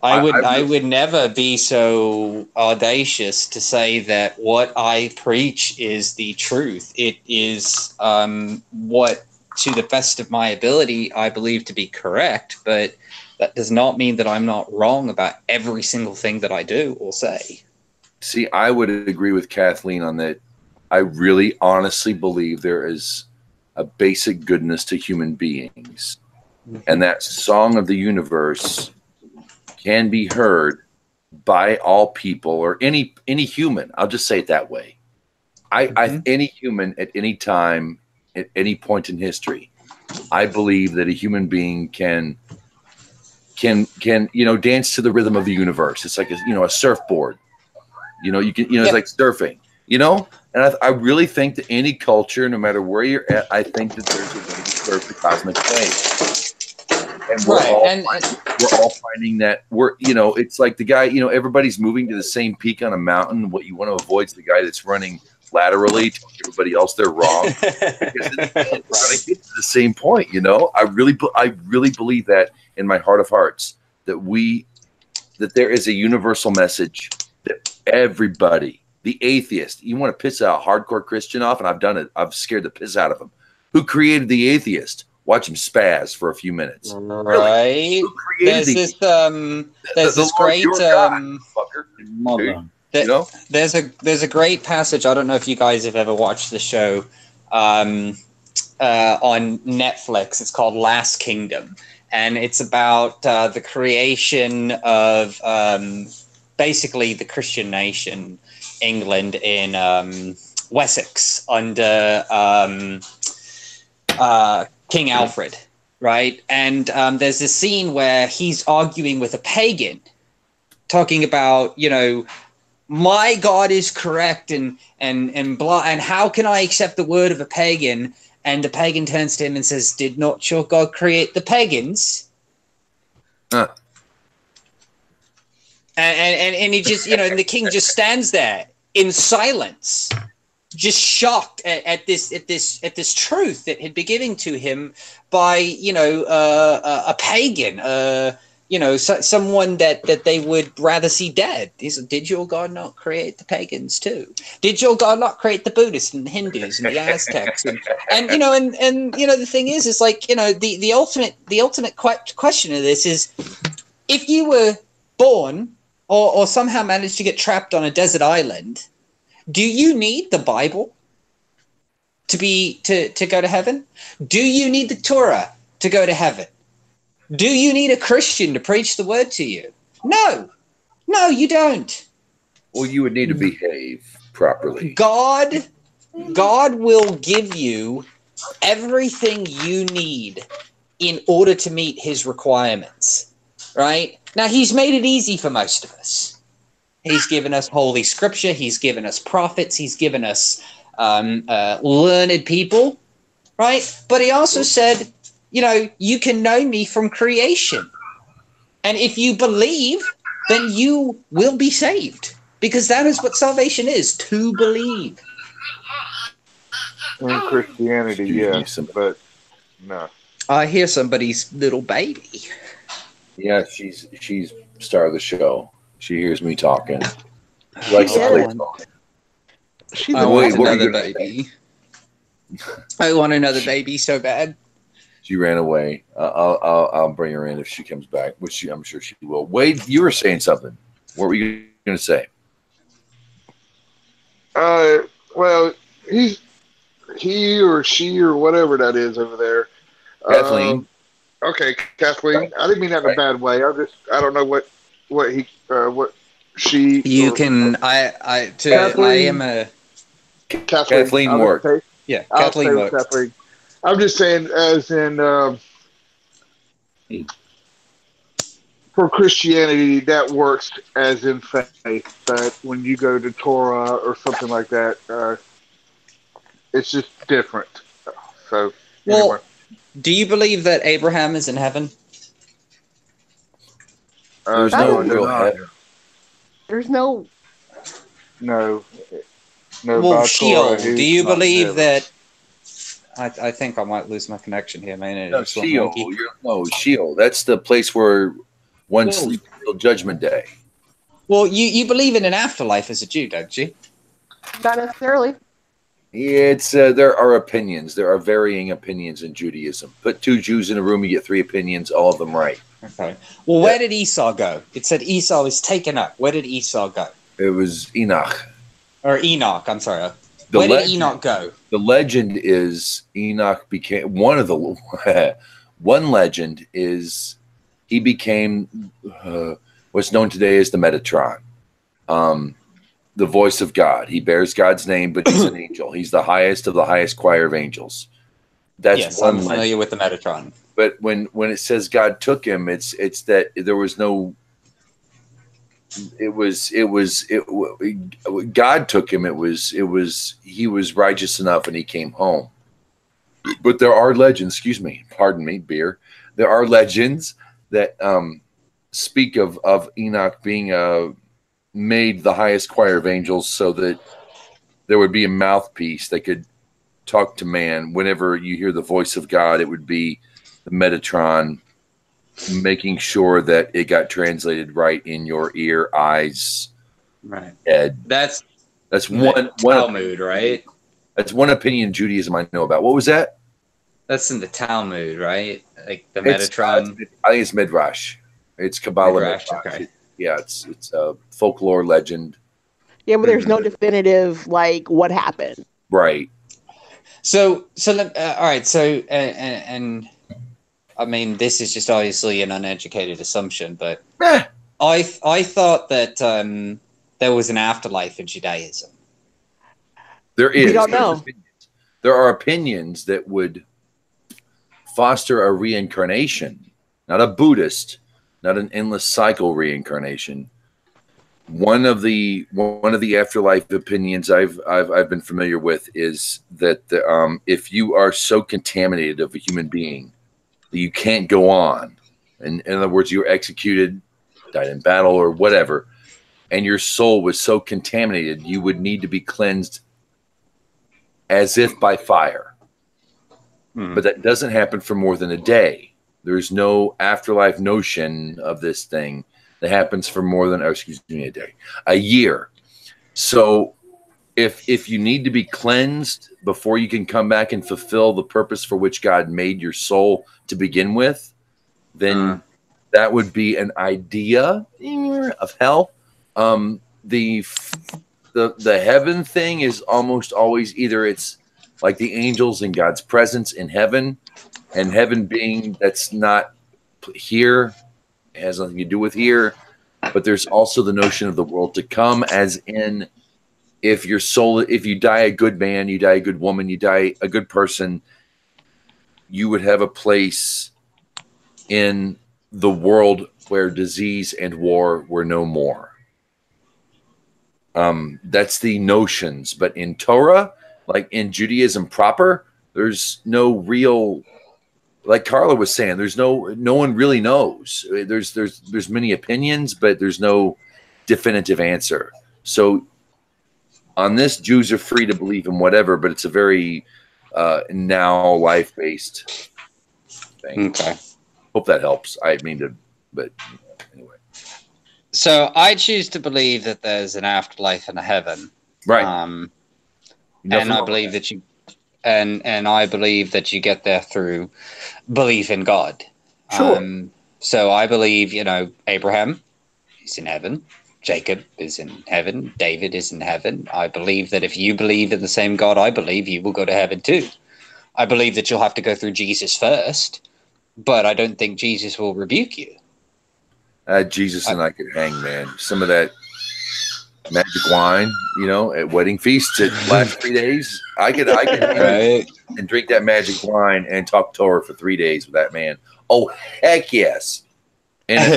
Speaker 9: I would never be so audacious to say that what I preach is the truth. It is what, to the best of my ability, I believe to be correct, but that does not mean that I'm not wrong about every single thing that I do or say.
Speaker 2: See, I would agree with Kathleen on that. I really honestly believe there is a basic goodness to human beings. And that song of the universe can be heard by all people, or any human. I'll just say it that way. Any human at any time, at any point in history, I believe that a human being can you know, dance to the rhythm of the universe. It's like a surfboard. You know, you can, you know, it's like surfing. You know, and I really think that any culture, no matter where you're at, I think that there's a way to surf the cosmic wave. And we're all finding that you know, it's like the guy, you know, everybody's moving to the same peak on a mountain. What you want to avoid is the guy that's running laterally, telling everybody else they're wrong. Because it's trying to get to the same point, you know. I really believe that in my heart of hearts, that there is a universal message that everybody, the atheist, you want to piss a hardcore Christian off, and I've done it. I've scared the piss out of him. Who created the atheist? Watch him spaz for a few minutes.
Speaker 9: Right.
Speaker 2: Who created
Speaker 9: there's this great
Speaker 2: you know?
Speaker 9: There's a great passage. I don't know if you guys have ever watched the show on Netflix. It's called Last Kingdom, and it's about the creation of basically the Christian nation, England, in Wessex under King Alfred, right? And there's this scene where he's arguing with a pagan, talking about, you know, my God is correct and blah, and how can I accept the word of a pagan? And the pagan turns to him and says, "Did not your God create the pagans?" And he just, you know, and the king just stands there in silence, just shocked at this truth that had been given to him by, you know, a pagan, you know, someone that they would rather see dead. Did your God not create the pagans too? Did your God not create the Buddhists and the Hindus and the Aztecs? And you know, and you know, the thing is like, you know, the ultimate question of this is, if you were born or somehow managed to get trapped on a desert island, do you need the Bible to go to heaven? Do you need the Torah to go to heaven? Do you need a Christian to preach the word to you? No, you don't.
Speaker 2: Well, you would need to behave properly.
Speaker 9: God will give you everything you need in order to meet his requirements, right? Now, he's made it easy for most of us. He's given us Holy Scripture. He's given us prophets. He's given us learned people, right? But he also said, you know, you can know me from creation. And if you believe, then you will be saved. Because that is what salvation is, to believe.
Speaker 10: In Christianity, yes, but no.
Speaker 9: I hear somebody's little baby.
Speaker 2: Yeah, she's star of the show. She hears me talking. She likes to play talk.
Speaker 9: I want another baby. I want another baby so bad.
Speaker 2: She ran away. I'll bring her in if she comes back, which I'm sure she will. Wade, you were saying something. What were you going to say?
Speaker 10: Well, he or she or whatever that is over there.
Speaker 2: Kathleen.
Speaker 10: Okay, Kathleen. I didn't mean that in a bad way. I don't know what she.
Speaker 9: You
Speaker 10: or,
Speaker 9: can.
Speaker 10: Kathleen,
Speaker 9: I am a.
Speaker 2: Kathleen worked.
Speaker 9: Yeah,
Speaker 10: I'll
Speaker 9: Kathleen
Speaker 10: worked. Kathleen. I'm just saying, as in for Christianity, that works as in faith. But when you go to Torah or something like that, it's just different. So,
Speaker 9: Well,
Speaker 10: anyway.
Speaker 9: do you believe that Abraham is in heaven?
Speaker 2: There's no real heaven.
Speaker 7: There's no.
Speaker 10: No.
Speaker 9: Well, Sheol. Do you believe that? I think I might lose my connection here, man.
Speaker 2: No, Sheol. Sheol. That's the place where one sleeps until Judgment Day.
Speaker 9: Well, you believe in an afterlife as a Jew, don't you?
Speaker 7: Not necessarily.
Speaker 2: It's there are opinions. There are varying opinions in Judaism. Put two Jews in a room, you get three opinions, all of them right.
Speaker 9: Okay. Well, where did Esau go? It said Esau was taken up. Where did Esau go?
Speaker 2: It was Enoch.
Speaker 9: Or Enoch, I'm sorry. Where did Enoch go?
Speaker 2: The legend is Enoch became one legend is he became what's known today as the Metatron. The voice of God. He bears God's name, but he's an angel. He's the highest of the highest choir of angels. That's
Speaker 9: I'm familiar with the Metatron.
Speaker 2: But when it says God took him, it's that there was no. God took him. It was he was righteous enough, and he came home. But there are legends. Excuse me, pardon me, beer. There are legends that speak of Enoch being made the highest choir of angels so that there would be a mouthpiece that could talk to man. Whenever you hear the voice of God, it would be the Metatron making sure that it got translated right in your ear, eyes,
Speaker 9: right,
Speaker 2: head.
Speaker 9: That's
Speaker 2: one
Speaker 9: Talmud, right?
Speaker 2: That's one opinion in Judaism I know about. What was that?
Speaker 9: That's in the Talmud, right? Like the Metatron.
Speaker 2: I think it's Midrash. It's Kabbalah Midrash.
Speaker 9: Okay.
Speaker 2: Yeah, it's a folklore legend.
Speaker 7: Yeah, but there's no definitive like what happened.
Speaker 2: Right.
Speaker 9: So all right. So and I mean, this is just obviously an uneducated assumption, but I thought that there was an afterlife in Judaism.
Speaker 2: There is.
Speaker 7: We don't know.
Speaker 2: There are opinions that would foster a reincarnation, not a Buddhist, not an endless cycle reincarnation. One of the afterlife opinions I've been familiar with is that if you are so contaminated of a human being that you can't go on, in other words, you were executed, died in battle, or whatever, and your soul was so contaminated, you would need to be cleansed as if by fire. But that doesn't happen for more than a day. There's no afterlife notion of this thing that happens for more than, a year. So if you need to be cleansed before you can come back and fulfill the purpose for which God made your soul to begin with, then that would be an idea of hell. The heaven thing is almost always either it's like the angels in God's presence in heaven, and heaven being that's not here, it has nothing to do with here. But there's also the notion of the world to come, as in if your soul, if you die a good man, you die a good woman, you die a good person, you would have a place in the world where disease and war were no more. That's the notions. But in Torah, like in Judaism proper, there's no real, like Carla was saying, there's no one really knows. There's many opinions, but there's no definitive answer. So on this, Jews are free to believe in whatever, but it's a very now life-based thing.
Speaker 9: Okay.
Speaker 2: Hope that helps. I mean to, but anyway.
Speaker 9: So I choose to believe that there's an afterlife and a heaven.
Speaker 2: Right.
Speaker 9: And I believe that you and I believe that you get there through belief in God.
Speaker 2: Sure.
Speaker 9: So I believe, Abraham is in heaven, Jacob is in heaven, David is in heaven. I believe that if you believe in the same God I believe, you will go to heaven too. I believe that you'll have to go through Jesus first, but I don't think Jesus will rebuke you.
Speaker 2: Jesus and I could hang, man. Some of that magic wine, at wedding feasts at last 3 days. I could
Speaker 9: Right.
Speaker 2: and drink that magic wine and talk Torah for 3 days with that man. Oh, heck yes. And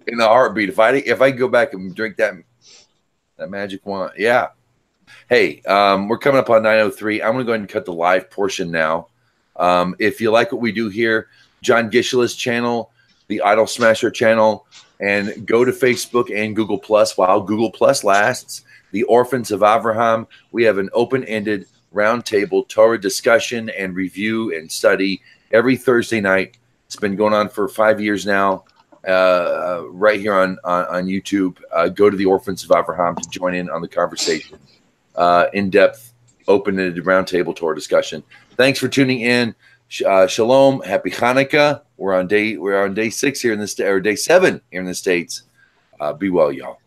Speaker 2: in a heartbeat. If I go back and drink that magic wine, yeah. Hey, we're coming up on 9:03. I'm going to go ahead and cut the live portion now. If you like what we do here, John Gishela's channel, the Idol Smasher channel, and go to Facebook and Google Plus while Google Plus lasts. The Orphans of Abraham. We have an open-ended roundtable Torah discussion and review and study every Thursday night. It's been going on for 5 years now. Right here on YouTube. Go to the Orphans of Abraham to join in on the conversation. In-depth, open-ended roundtable Torah discussion. Thanks for tuning in. Shalom. Happy Hanukkah. We're on day 6 here in the States, or day 7 here in the States. Be well, y'all.